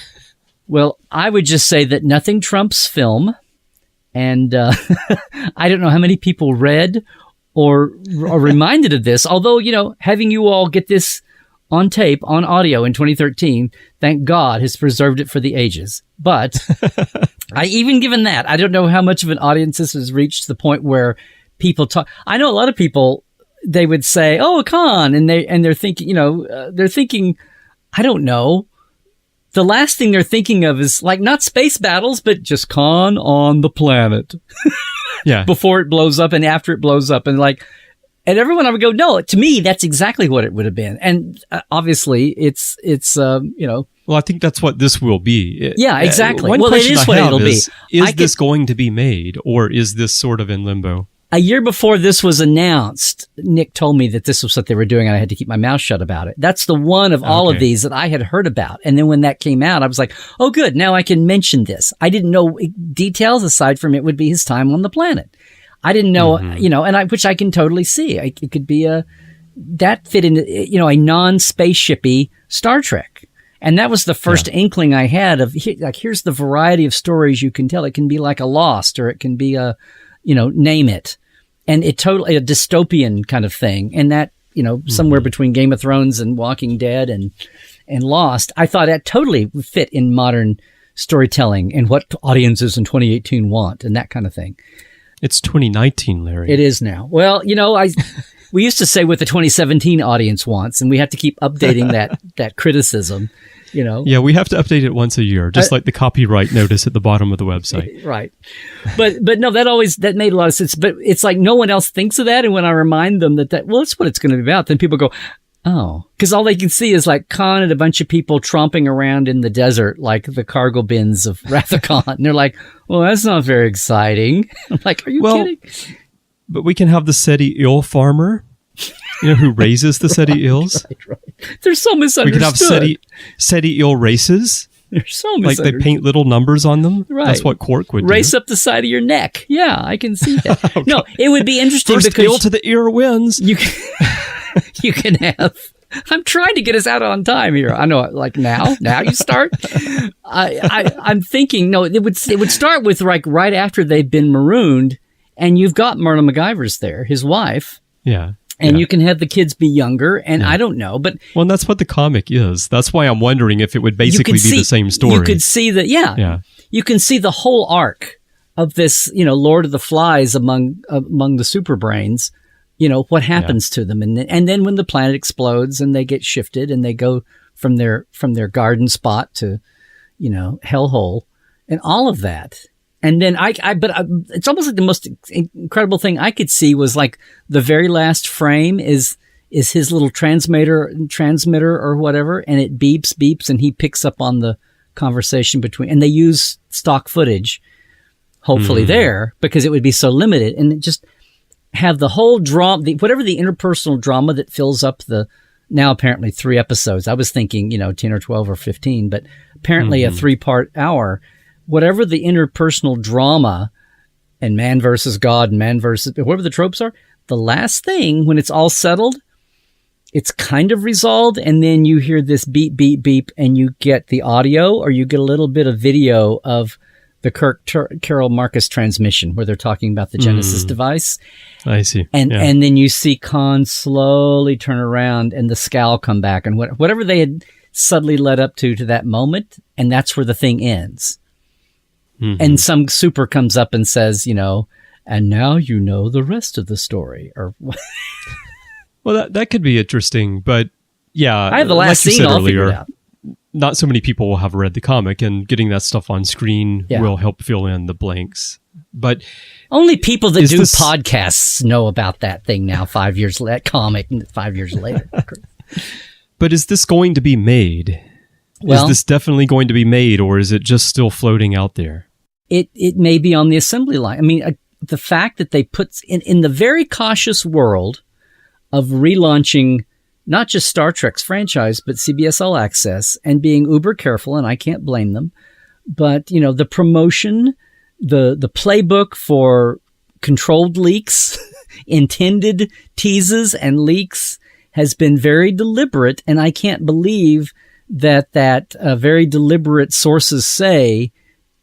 Well, I would just say that nothing trumps film, and I don't know how many people read or are reminded of this, although, having you all get this on tape, on audio in 2013, thank God, has preserved it for the ages. But even given that, I don't know how much of an audience this has reached the point where people talk. I know a lot of people, they would say, "Oh, a Khan," and they're thinking, I don't know. The last thing they're thinking of is like not space battles, but just Khan on the planet. Yeah. Before it blows up and after it blows up, and everyone I would go, no, to me, that's exactly what it would have been. And obviously it's Well, I think that's what this will be. Yeah, exactly. One well, it question is I what have it'll be. Is this going to be made, or is this sort of in limbo? A year before this was announced, Nick told me that this was what they were doing, and I had to keep my mouth shut about it. That's the one of all of these that I had heard about. And then when that came out, I was like, oh, good, now I can mention this. I didn't know details aside from it would be his time on the planet. I didn't know, which I can totally see. It could be that fit into, a non-spaceshipy Star Trek. And that was the first inkling I had of, here's the variety of stories you can tell. It can be like a Lost, or it can be a, name it. And it totally, a dystopian kind of thing. And that, somewhere between Game of Thrones and Walking Dead and Lost, I thought that totally fit in modern storytelling and what audiences in 2018 want and that kind of thing. It's 2019, Larry. It is now. Well, we used to say what the 2017 audience wants, and we have to keep updating that criticism, Yeah, we have to update it once a year, just like the copyright notice at the bottom of the website. Right. But no, that made a lot of sense. But it's like no one else thinks of that, and when I remind them that that's what it's going to be about, then people go, oh, because all they can see is like Khan and a bunch of people tromping around in the desert like the cargo bins of Wrath of Khan. And they're like, well, that's not very exciting. I'm like, are you kidding? But we can have the SETI eel farmer, who raises the SETI eels. Right. They're so misunderstood. We could have SETI eel races. They're so misunderstood. Like they paint little numbers on them. Right. That's what Quark would Race do. up the side of your neck. Yeah, I can see that. No, it would be interesting First because eel to the ear wins. You can have. I'm trying to get us out on time here. I know, like now you start. I'm thinking, no, it would start with like right after they've been marooned, and you've got Myrna MacGyver's there, his wife. Yeah. And you can have the kids be younger, and I don't know, but well, that's what the comic is. That's why I'm wondering if it would basically be the same story. You could see that, you can see the whole arc of this, Lord of the Flies among the super brains. What happens to them. And then when the planet explodes and they get shifted and they go from their garden spot to, hellhole and all of that. And then but it's almost like the most incredible thing I could see was like the very last frame is his little transmitter or whatever. And it beeps and he picks up on the conversation and they use stock footage hopefully there, because it would be so limited, and just have the whole drama, whatever the interpersonal drama that fills up the now apparently 3 episodes. I was thinking, 10 or 12 or 15, but apparently a 3-part hour, whatever the interpersonal drama and man versus God and man versus whatever the tropes are, the last thing, when it's all settled, it's kind of resolved, and then you hear this beep, beep, beep, and you get the audio, or you get a little bit of video of the Kirk Carol Marcus transmission where they're talking about the Genesis device. I see. And then you see Khan slowly turn around and the scowl come back, and whatever they had subtly led up to that moment, and that's where the thing ends. And some super comes up and says, and now you know the rest of the story. Or well, that could be interesting, but yeah, I have the last scene all figured out. Not so many people will have read the comic, and getting that stuff on screen will help fill in the blanks. But only people that do podcasts know about that thing now, 5 years later, comic 5 years later. But is this going to be made? Well, is this definitely going to be made, or is it just still floating out there? It may be on the assembly line. I mean, the fact that they put in the very cautious world of relaunching not just Star Trek's franchise, but CBS All Access, and being uber careful, and I can't blame them. But, the promotion, the playbook for controlled leaks, intended teases and leaks has been very deliberate, and I can't believe that very deliberate sources say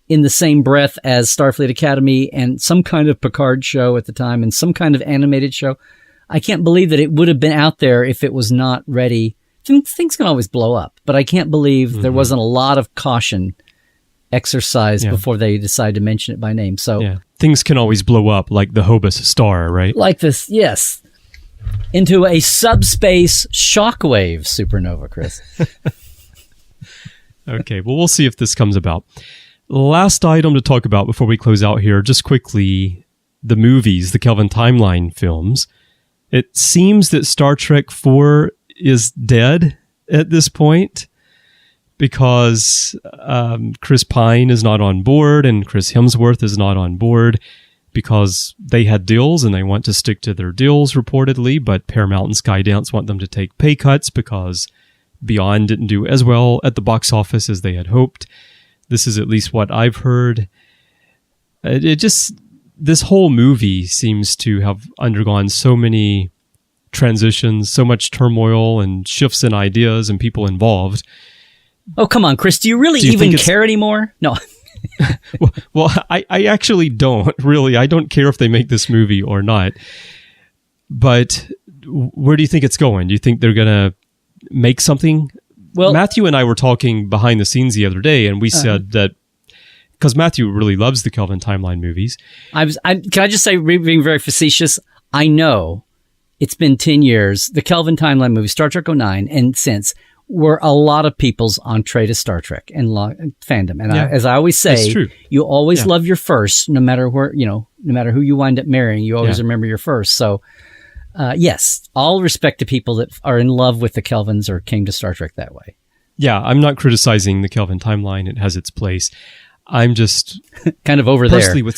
in the same breath as Starfleet Academy and some kind of Picard show at the time and some kind of animated show. I can't believe that it would have been out there if it was not ready. Things can always blow up, but I can't believe there wasn't a lot of caution exercised before they decide to mention it by name. So things can always blow up, like the Hobus star, right? Like this, yes. Into a subspace shockwave supernova, Chris. Okay, well, we'll see if this comes about. Last item to talk about before we close out here, just quickly, the movies, the Kelvin Timeline films. It seems that Star Trek IV is dead at this point because Chris Pine is not on board and Chris Hemsworth is not on board because they had deals and they want to stick to their deals reportedly, but Paramount and Skydance want them to take pay cuts because Beyond didn't do as well at the box office as they had hoped. This is at least what I've heard. This whole movie seems to have undergone so many transitions, so much turmoil and shifts in ideas and people involved. Oh, come on, Chris. Do you really even care anymore? No. well, I actually don't, really. I don't care if they make this movie or not. But where do you think it's going? Do you think they're going to make something? Well, Matthew and I were talking behind the scenes the other day, and we said that because Matthew really loves the Kelvin Timeline movies. Can I just say, being very facetious, I know it's been 10 years. The Kelvin Timeline movies, Star Trek 09, and since, were a lot of people's entree to Star Trek and fandom. And as I always say, you always love your first, no matter where, no matter who you wind up marrying, you always remember your first. So, yes, all respect to people that are in love with the Kelvins or came to Star Trek that way. Yeah, I'm not criticizing the Kelvin Timeline. It has its place. I'm just kind of over personally there.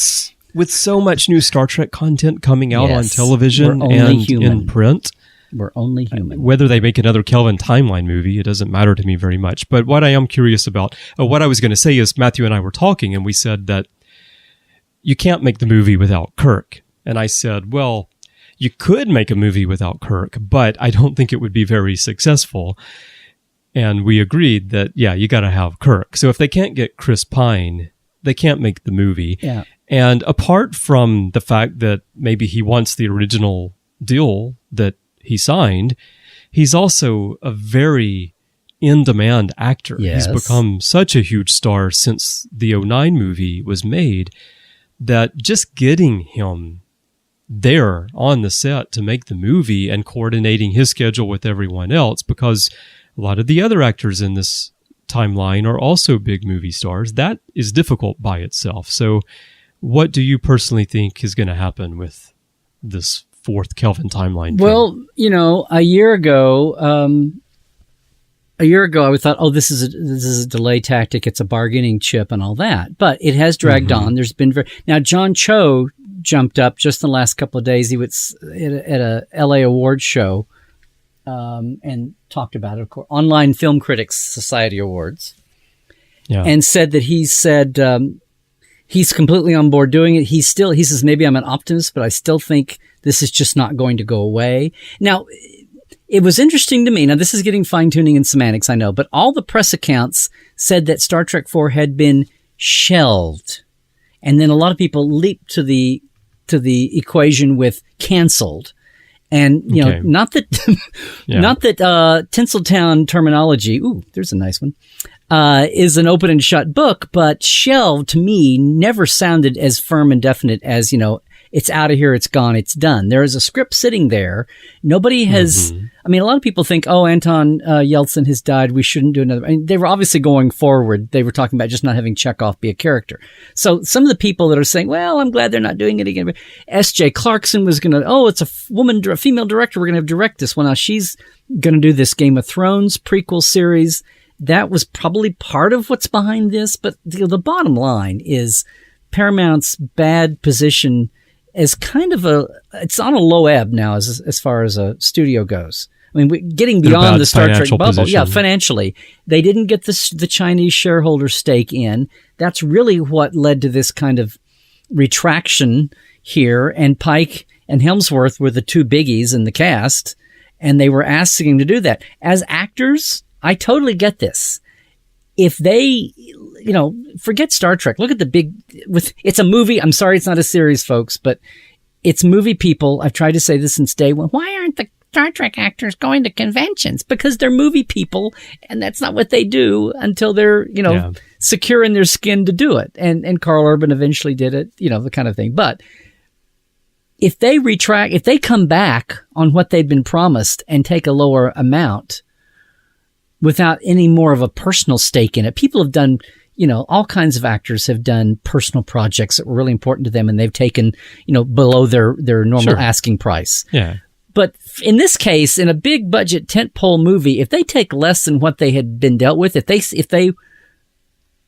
With so much new Star Trek content coming out on television and in print. We're only human. Whether they make another Kelvin Timeline movie, it doesn't matter to me very much. But what I am curious about, what I was going to say is Matthew and I were talking and we said that you can't make the movie without Kirk. And I said, well, you could make a movie without Kirk, but I don't think it would be very successful. And we agreed that, you got to have Kirk. So if they can't get Chris Pine, they can't make the movie. Yeah. And apart from the fact that maybe he wants the original deal that he signed, he's also a very in-demand actor. Yes. He's become such a huge star since the 09 movie was made that just getting him there on the set to make the movie and coordinating his schedule with everyone else, because a lot of the other actors in this timeline are also big movie stars. That is difficult by itself. So what do you personally think is going to happen with this fourth Kelvin Timeline film? Well, a year ago, a year ago, I thought, oh, this is a delay tactic. It's a bargaining chip and all that. But it has dragged on. There's been now John Cho jumped up just in the last couple of days. He was at a LA Awards show and talked about it, of course, Online Film Critics Society Awards, and said that he's completely on board doing it. He says, maybe I'm an optimist, but I still think this is just not going to go away. Now, it was interesting to me. Now, this is getting fine-tuning and semantics, I know, but all the press accounts said that Star Trek IV had been shelved. And then a lot of people leaped to the equation with canceled. And, you know, not that Tinseltown terminology, ooh, there's a nice one, is an open and shut book, but shelved to me never sounded as firm and definite as, you know, it's out of here, it's gone, it's done. There is a script sitting there. Nobody has, I mean, a lot of people think, oh, Anton Yeltsin has died, we shouldn't do another. I mean, they were obviously going forward. They were talking about just not having Chekhov be a character. So some of the people that are saying, well, I'm glad they're not doing it again. S.J. Clarkson was going to, oh, it's a female director, we're going to have direct this. Well, now she's going to do this Game of Thrones prequel series. That was probably part of what's behind this. But the bottom line is Paramount's bad position is kind of it's on a low ebb now as far as a studio goes. I mean, getting beyond the Star Trek bubble. Position. Yeah, financially. They didn't get the Chinese shareholder stake in. That's really what led to this kind of retraction here. And Pike and Hemsworth were the two biggies in the cast, and they were asking him to do that. As actors, I totally get this. If they, you know, forget Star Trek. Look at it's a movie. I'm sorry, it's not a series, folks, but it's movie people. I've tried to say this since day one. Why aren't the Star Trek actors going to conventions? Because they're movie people, and that's not what they do until they're, you know, secure in their skin to do it. And Carl Urban eventually did it, you know, the kind of thing. But if they if they come back on what they've been promised and take a lower amount, without any more of a personal stake in it. People have done, you know, all kinds of actors have done personal projects that were really important to them, and they've taken, you know, below their normal asking price. Yeah. But in this case, in a big budget tentpole movie, if they take less than what they had been dealt with, if they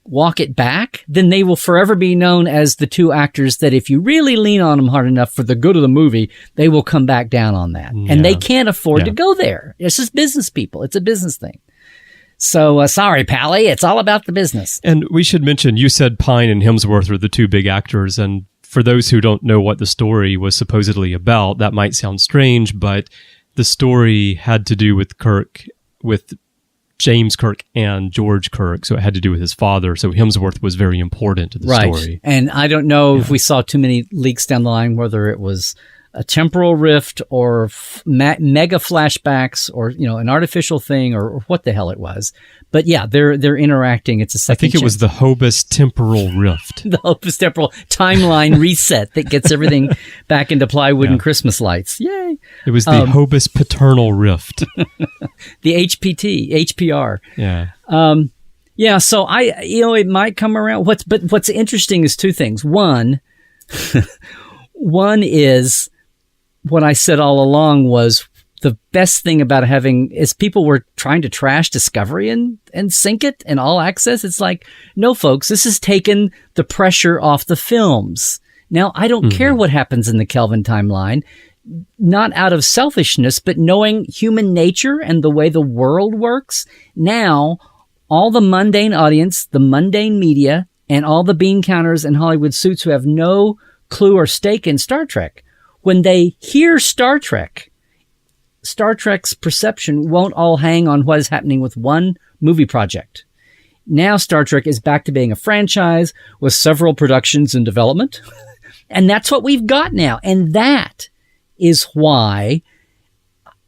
walk it back, then they will forever be known as the two actors that if you really lean on them hard enough for the good of the movie, they will come back down on that. Yeah. And they can't afford to go there. It's just business people. It's a business thing. So, sorry, Pally, it's all about the business. And we should mention, you said Pine and Hemsworth are the two big actors, and for those who don't know what the story was supposedly about, that might sound strange, but the story had to do with James Kirk and George Kirk, so it had to do with his father, so Hemsworth was very important to the story. And I don't know if we saw too many leaks down the line, whether it was a temporal rift or mega flashbacks or, you know, an artificial thing or what the hell it was. But yeah, they're interacting. It's a second. I think it was the Hobus temporal rift. The Hobus temporal timeline reset that gets everything back into plywood and Christmas lights. Yay. It was the Hobus paternal rift. The HPR. Yeah. Yeah, so it might come around. What's interesting is two things. One is what I said all along was the best thing about having is people were trying to trash Discovery and sink it and all access. It's like, no, folks, this has taken the pressure off the films. Now, I don't care what happens in the Kelvin timeline, not out of selfishness, but knowing human nature and the way the world works. Now, all the mundane audience, the mundane media, and all the bean counters and Hollywood suits who have no clue or stake in Star Trek, when they hear Star Trek's perception won't all hang on what is happening with one movie project. Now Star Trek is back to being a franchise with several productions in development. And that's what we've got now. And that is why,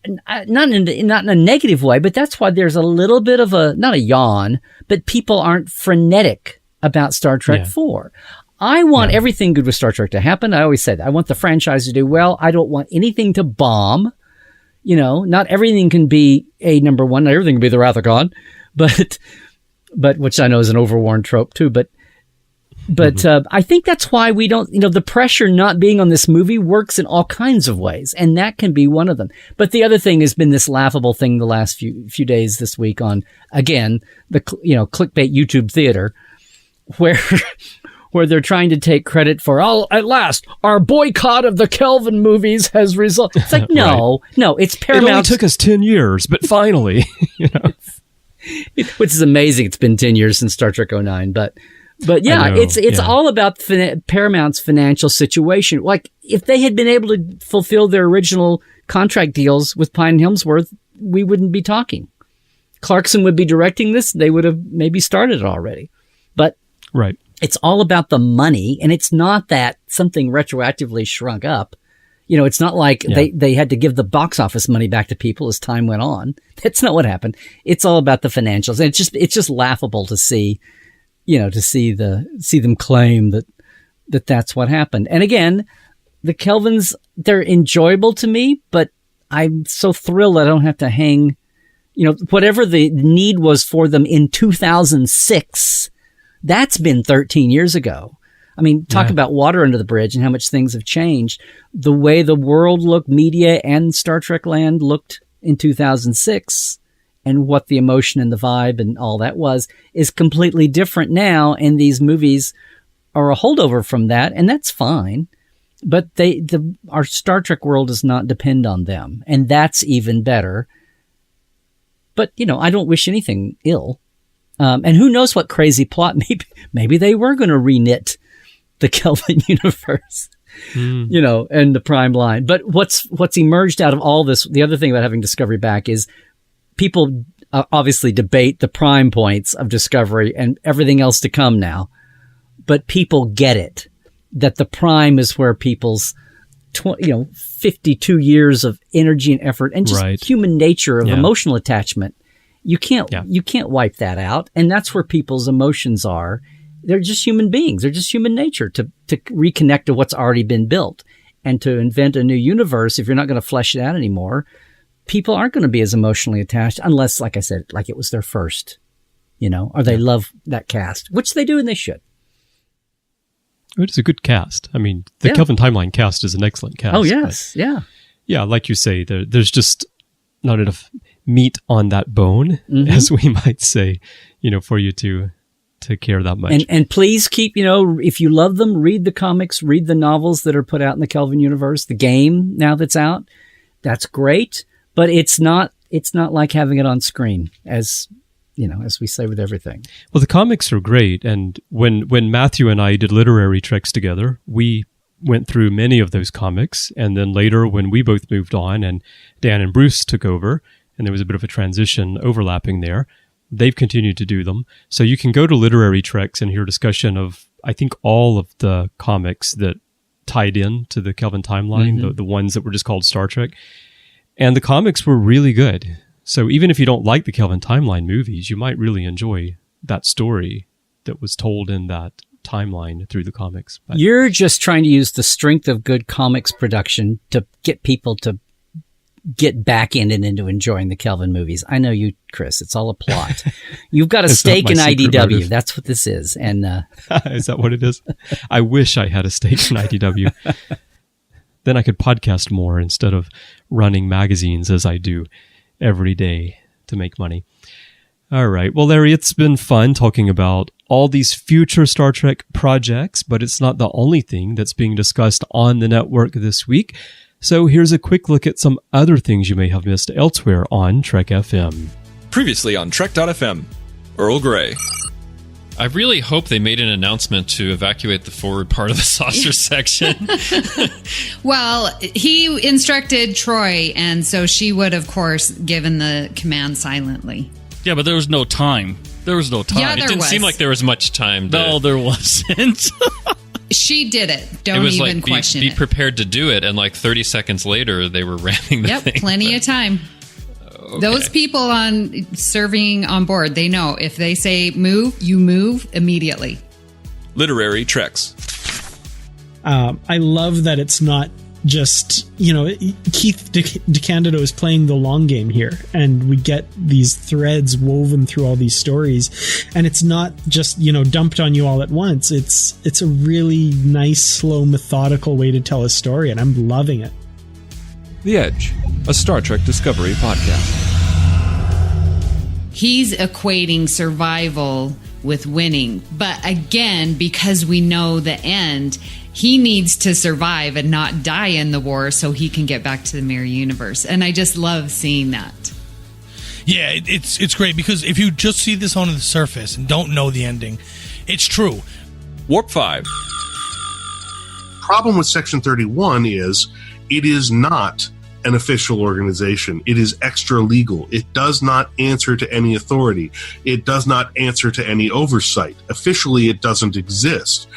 not in a negative way, but that's why there's a little bit of not a yawn, but people aren't frenetic about Star Trek 4. I want everything good with Star Trek to happen. I always said, I want the franchise to do well. I don't want anything to bomb. You know, not everything can be a number one. Not everything can be the Wrath of God, but which I know is an overworn trope too. But But I think that's why we don't, the pressure not being on this movie works in all kinds of ways, and that can be one of them. But the other thing has been this laughable thing the last few days this week on, again, the clickbait YouTube theater, where they're trying to take credit for, at last, our boycott of the Kelvin movies has resulted. It's like, no, it's Paramount. It only took us 10 years, but finally, Which is amazing. It's been 10 years since Star Trek 09, but yeah, it's all about Paramount's financial situation. Like, if they had been able to fulfill their original contract deals with Pine and Hemsworth, we wouldn't be talking. Clarkson would be directing this. They would have maybe started it already. But right. It's all about the money, and it's not that something retroactively shrunk up. It's not like they had to give the box office money back to people as time went on. That's not what happened. It's all about the financials. And it's just laughable to see, to see them claim that that's what happened. And again, the Kelvins, they're enjoyable to me, but I'm so thrilled I don't have to hang, whatever the need was for them in 2006, that's been 13 years ago. I mean, talk about water under the bridge and how much things have changed. The way the world looked, media and Star Trek land looked in 2006, and what the emotion and the vibe and all that was, is completely different now. And these movies are a holdover from that, and that's fine. But our Star Trek world does not depend on them, and that's even better. But, I don't wish anything ill. And who knows what crazy plot, maybe they were going to reknit the Kelvin universe, and the Prime line. But what's emerged out of all this, the other thing about having Discovery back is people obviously debate the Prime points of Discovery and everything else to come now. But people get it, that the Prime is where people's 52 years of energy and effort and just human nature of emotional attachment. You can't wipe that out. And that's where people's emotions are. They're just human beings. They're just human nature to reconnect to what's already been built, and to invent a new universe. If you're not going to flesh it out anymore, people aren't going to be as emotionally attached unless, like I said, like it was their first, or they love that cast, which they do and they should. It is a good cast. I mean, the Kelvin Timeline cast is an excellent cast. Oh, yes. Yeah. Yeah, like you say, there's just not enough meat on that bone, as we might say, for you to care that much. And please keep, if you love them, read the comics, read the novels that are put out in the Kelvin universe, the game now that's out. That's great, but it's not like having it on screen, as we say with everything. Well, the comics are great, and when Matthew and I did literary treks together, we went through many of those comics, and then later when we both moved on and Dan and Bruce took over, and there was a bit of a transition overlapping there, they've continued to do them. So you can go to Literary Treks and hear discussion of, I think, all of the comics that tied in to the Kelvin Timeline, the ones that were just called Star Trek. And the comics were really good. So even if you don't like the Kelvin Timeline movies, you might really enjoy that story that was told in that timeline through the comics. But you're just trying to use the strength of good comics production to get people to get back in and into enjoying the Kelvin movies. I know you, Chris. It's all a plot. You've got a stake in IDW. Motive. That's what this is. And is that what it is? I wish I had a stake in IDW. Then I could podcast more instead of running magazines as I do every day to make money. All right. Well, Larry, it's been fun talking about all these future Star Trek projects, but it's not the only thing that's being discussed on the network this week. So here's a quick look at some other things you may have missed elsewhere on Trek FM. Previously on Trek.fm, Earl Grey. I really hope they made an announcement to evacuate the forward part of the saucer section. Well, he instructed Troy, and so she would, of course, given the command silently. Yeah, but there was no time. Yeah, it didn't seem like there was much time. No, there wasn't. She did it. Don't even question it. Be prepared to do it, and like 30 seconds later, they were ramming the thing. Yep, plenty of time. Okay. Those people serving on board, they know if they say move, you move immediately. Literary Treks. I love that it's not just, Keith DeCandido is playing the long game here, and we get these threads woven through all these stories, and it's not just, dumped on you all at once. It's a really nice, slow, methodical way to tell a story, and I'm loving it. The Edge, a Star Trek Discovery podcast. He's equating survival with winning. But again, because we know the end, he needs to survive and not die in the war so he can get back to the mirror universe. And I just love seeing that. Yeah, it's great, because if you just see this on the surface and don't know the ending, it's true. Warp 5. Problem with Section 31 is it is not an official organization. It is extra legal. It does not answer to any authority. It does not answer to any oversight. Officially, it doesn't exist.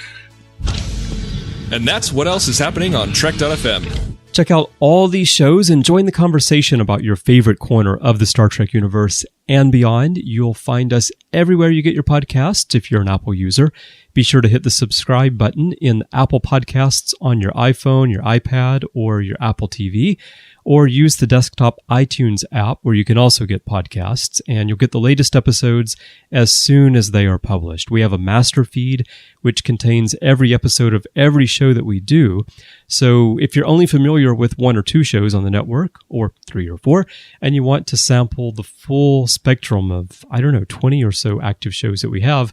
And that's what else is happening on Trek.fm. Check out all these shows and join the conversation about your favorite corner of the Star Trek universe and beyond. You'll find us everywhere you get your podcasts if you're an Apple user. Be sure to hit the subscribe button in Apple Podcasts on your iPhone, your iPad, or your Apple TV, or use the desktop iTunes app where you can also get podcasts, and you'll get the latest episodes as soon as they are published. We have a master feed which contains every episode of every show that we do. So if you're only familiar with 1 or 2 shows on the network, or 3 or 4, and you want to sample the full spectrum of, 20 or so active shows that we have,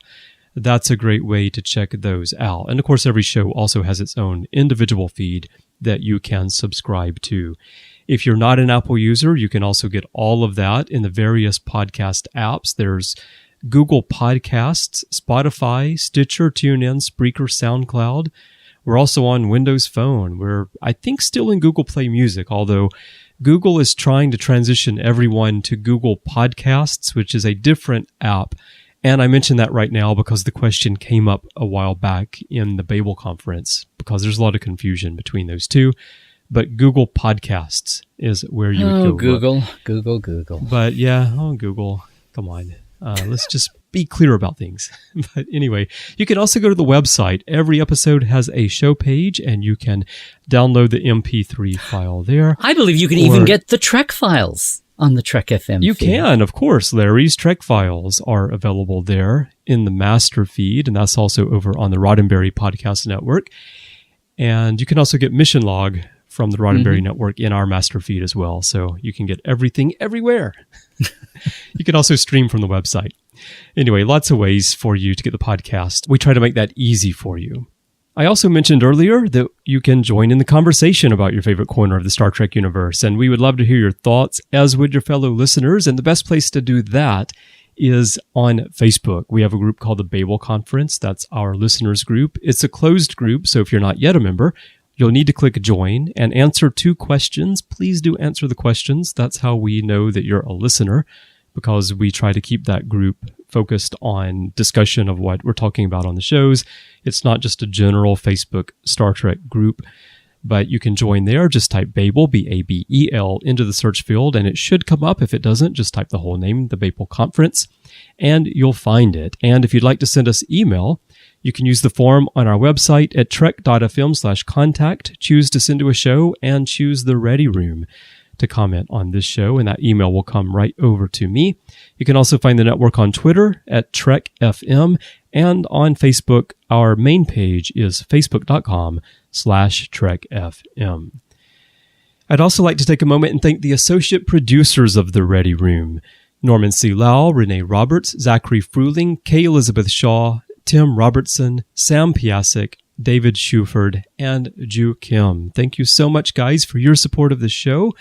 that's a great way to check those out. And of course, every show also has its own individual feed that you can subscribe to. If you're not an Apple user, you can also get all of that in the various podcast apps. There's Google Podcasts, Spotify, Stitcher, TuneIn, Spreaker, SoundCloud. We're also on Windows Phone. We're, I think, still in Google Play Music, although Google is trying to transition everyone to Google Podcasts, which is a different app. And I mention that right now because the question came up a while back in the Babel conference, because there's a lot of confusion between those two. But Google Podcasts is where you would go. Google. But yeah, Google, come on. Let's just be clear about things. But anyway, you can also go to the website. Every episode has a show page, and you can download the MP3 file there. I believe you can even get the Trek files on the Trek FM You feed. can, of course. Larry's Trek files are available there in the master feed, and that's also over on the Roddenberry Podcast Network. And you can also get Mission Log from the Roddenberry Network in our master feed as well. So you can get everything everywhere. You can also stream from the website. Anyway, lots of ways for you to get the podcast. We try to make that easy for you. I also mentioned earlier that you can join in the conversation about your favorite corner of the Star Trek universe, and we would love to hear your thoughts, as would your fellow listeners. And the best place to do that is on Facebook. We have a group called the Babel Conference. That's our listeners group. It's a closed group, so if you're not yet a member, you'll need to click join and answer 2 questions. Please do answer the questions. That's how we know that you're a listener, because we try to keep that group focused on discussion of what we're talking about on the shows. It's not just a general Facebook Star Trek group, but you can join there. Just type Babel, B-A-B-E-L, into the search field, and it should come up. If it doesn't, just type the whole name, the Babel Conference, and you'll find it. And if you'd like to send us email, you can use the form on our website at trek.fm/contact, choose to send to a show, and choose the Ready Room to comment on this show, and that email will come right over to me. You can also find the network on Twitter at TrekFM, and on Facebook, our main page is facebook.com/TrekFM. I'd also like to take a moment and thank the associate producers of the Ready Room: Norman C. Lau, Renee Roberts, Zachary Fruling, Kay Elizabeth Shaw, Tim Robertson, Sam Piasek, David Shuford, and Ju Kim. Thank you so much, guys, for your support of the show.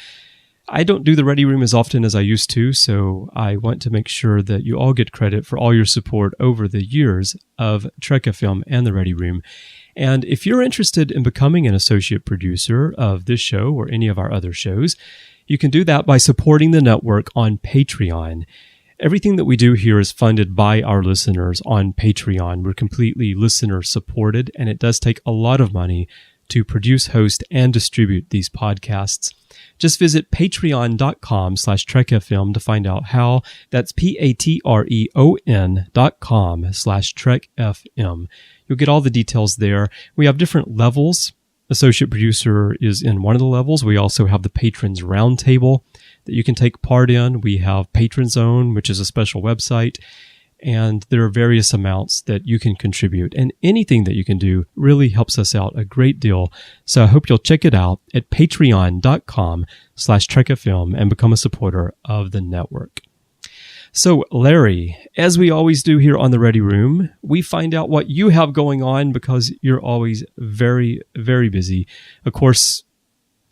I don't do the Ready Room as often as I used to, so I want to make sure that you all get credit for all your support over the years of Trek FM and the Ready Room. And if you're interested in becoming an associate producer of this show or any of our other shows, you can do that by supporting the network on Patreon. Everything that we do here is funded by our listeners on Patreon. We're completely listener supported, and it does take a lot of money to produce, host, and distribute these podcasts. Just visit patreon.com/TrekFM to find out how. That's patreon.com/TrekFM. You'll get all the details there. We have different levels associate producer is in one of the levels. We also have the Patrons Roundtable that you can take part in. We have Patron Zone, which is a special website. And there are various amounts that you can contribute. And anything that you can do really helps us out a great deal. So I hope you'll check it out at patreon.com/TrekFM and become a supporter of the network. So, Larry, as we always do here on the Ready Room, we find out what you have going on because you're always very, very busy. Of course,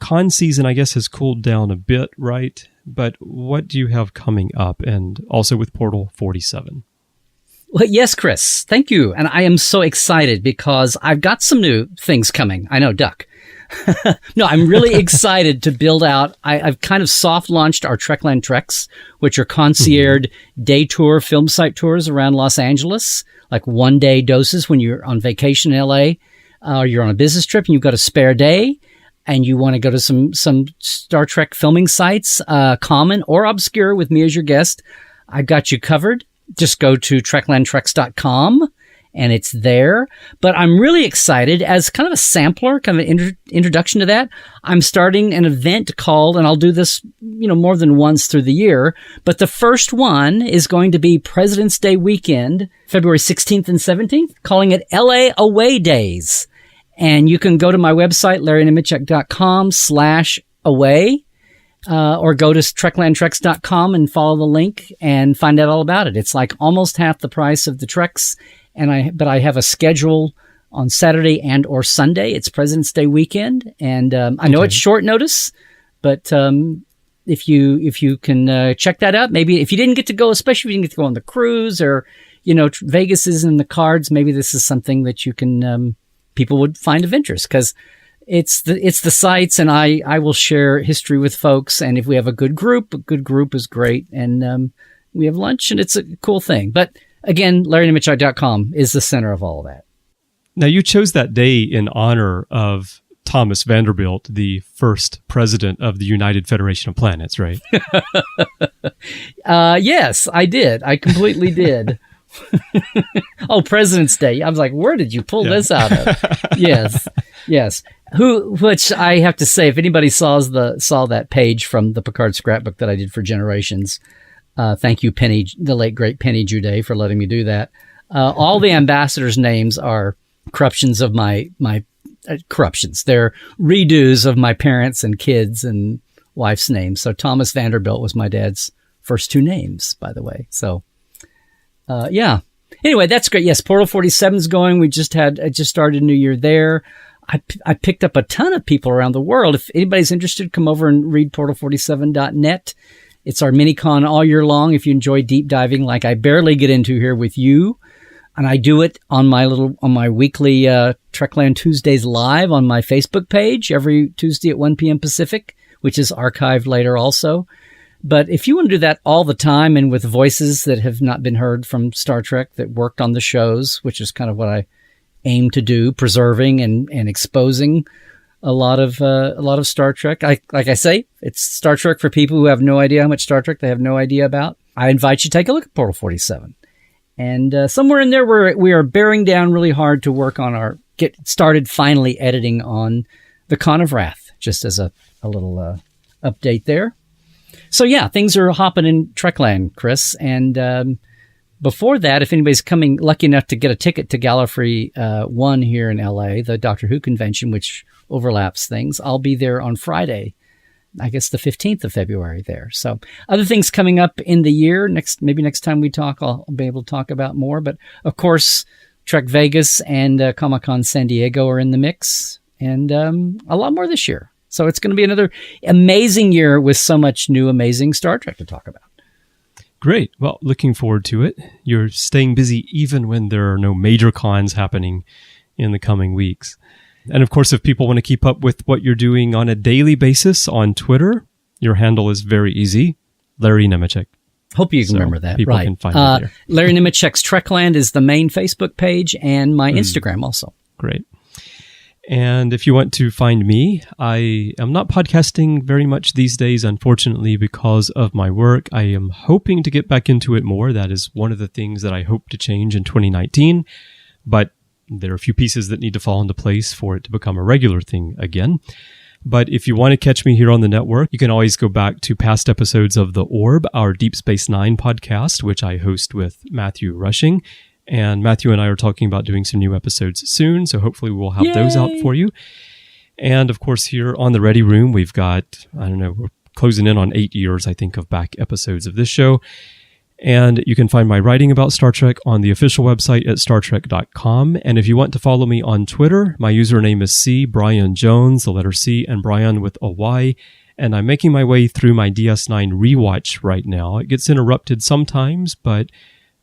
con season, I guess, has cooled down a bit, right? But what do you have coming up? And also with Portal 47. Well, yes, Chris. Thank you. And I am so excited because I've got some new things coming. I know, Duck. No, I'm really excited to build out. I've kind of soft launched our Trekland Treks, which are concierge day tour film site tours around Los Angeles, like 1 day doses when you're on vacation in LA, or you're on a business trip and you've got a spare day and you want to go to some Star Trek filming sites, common or obscure with me as your guest. I've got you covered. Just go to treklandtreks.com and it's there. But I'm really excited as kind of a sampler, kind of an introduction to that. I'm starting an event called, and I'll do this, more than once through the year, but the first one is going to be President's Day weekend, February 16th and 17th, calling it LA Away Days. And you can go to my website, larrynemecek.com/away. Or go to treklandtreks.com and follow the link and find out all about it. It's like almost half the price of the Treks, but I have a schedule on Saturday and or Sunday. It's President's Day weekend, and I know it's short notice, but if you can check that out, maybe if you didn't get to go, especially if you didn't get to go on the cruise, or Vegas is in the cards, maybe this is something that you can people would find of interest because. It's the sites, and I will share history with folks. And if we have a good group is great. And we have lunch, and it's a cool thing. But again, LarryNemecek.com is the center of all of that. Now, you chose that day in honor of Thomas Vanderbilt, the first president of the United Federation of Planets, right? Yes, I did. I completely did. Oh, President's Day. I was like, where did you pull this out of? Yes. Which I have to say, if anybody saw that page from the Picard scrapbook that I did for Generations, thank you, Penny, the late great Penny Juday, for letting me do that. All the ambassadors' names are corruptions of my corruptions. They're redos of my parents and kids and wife's names. So Thomas Vanderbilt was my dad's first two names, by the way. So, yeah. Anyway, that's great. Yes, Portal 47 is going. I just started a new year there. I picked up a ton of people around the world. If anybody's interested, come over and read portal47.net. It's our mini-con all year long if you enjoy deep diving like I barely get into here with you. And I do it on my weekly Trekland Tuesdays live on my Facebook page every Tuesday at 1 p.m. Pacific, which is archived later also. But if you want to do that all the time and with voices that have not been heard from Star Trek that worked on the shows, which is kind of what I aim to do, preserving and exposing a lot of Star Trek. Like I say, it's Star Trek for people who have no idea how much Star Trek they have no idea about. I invite you to take a look at Portal 47. And somewhere in there, we are bearing down really hard to work on get started finally editing on the Con of Wrath, just as a little update there. So yeah, things are hopping in Trekland, Chris. And before that, if anybody's lucky enough to get a ticket to Gallifrey 1 here in LA, the Doctor Who convention, which overlaps things, I'll be there on Friday, I guess the 15th of February there. So other things coming up in the year. Maybe next time we talk, I'll be able to talk about more. But of course, Trek Vegas and Comic-Con San Diego are in the mix, and a lot more this year. So it's going to be another amazing year with so much new, amazing Star Trek to talk about. Great. Well, looking forward to it. You're staying busy even when there are no major cons happening in the coming weeks. And of course, if people want to keep up with what you're doing on a daily basis on Twitter, your handle is very easy, Larry Nemecek. Hope you can remember that. People can find it there. Larry Nemecek's Trekland is the main Facebook page and my Instagram also. Great. And if you want to find me, I am not podcasting very much these days, unfortunately, because of my work. I am hoping to get back into it more. That is one of the things that I hope to change in 2019. But there are a few pieces that need to fall into place for it to become a regular thing again. But if you want to catch me here on the network, you can always go back to past episodes of The Orb, our Deep Space Nine podcast, which I host with Matthew Rushing. And Matthew and I are talking about doing some new episodes soon, so hopefully we'll have those out for you. And of course, here on the Ready Room, we've got, we're closing in on 8 years, I think, of back episodes of this show. And you can find my writing about Star Trek on the official website at startrek.com. And if you want to follow me on Twitter, my username is C. Bryan Jones, the letter C, and Bryan with a Y. And I'm making my way through my DS9 rewatch right now. It gets interrupted sometimes, but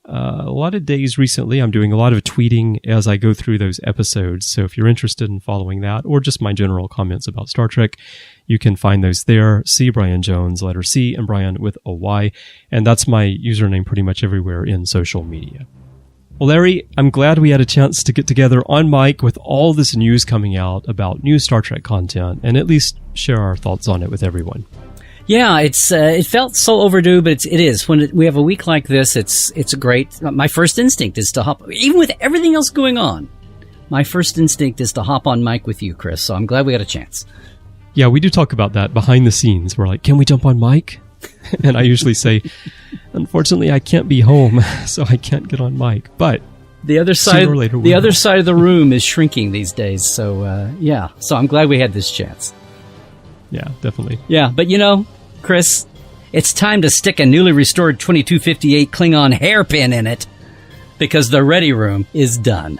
a lot of days recently, I'm doing a lot of tweeting as I go through those episodes. So if you're interested in following that, or just my general comments about Star Trek, you can find those there. C. Bryan Jones, letter C, and Bryan with a Y. And that's my username pretty much everywhere in social media. Well, Larry, I'm glad we had a chance to get together on mic with all this news coming out about new Star Trek content and at least share our thoughts on it with everyone. Yeah, it felt so overdue, but it is. When we have a week like this, it's great. My first instinct is to hop, even with everything else going on, my first instinct is to hop on mic with you, Chris. So I'm glad we got a chance. Yeah, we do talk about that behind the scenes. We're like, can we jump on mic? And I usually say, unfortunately, I can't be home, so I can't get on mic. But the other side, sooner or later, the other side of the room is shrinking these days. So so I'm glad we had this chance. Yeah, definitely. Yeah, but Chris, it's time to stick a newly restored 2258 Klingon hairpin in it because the Ready Room is done.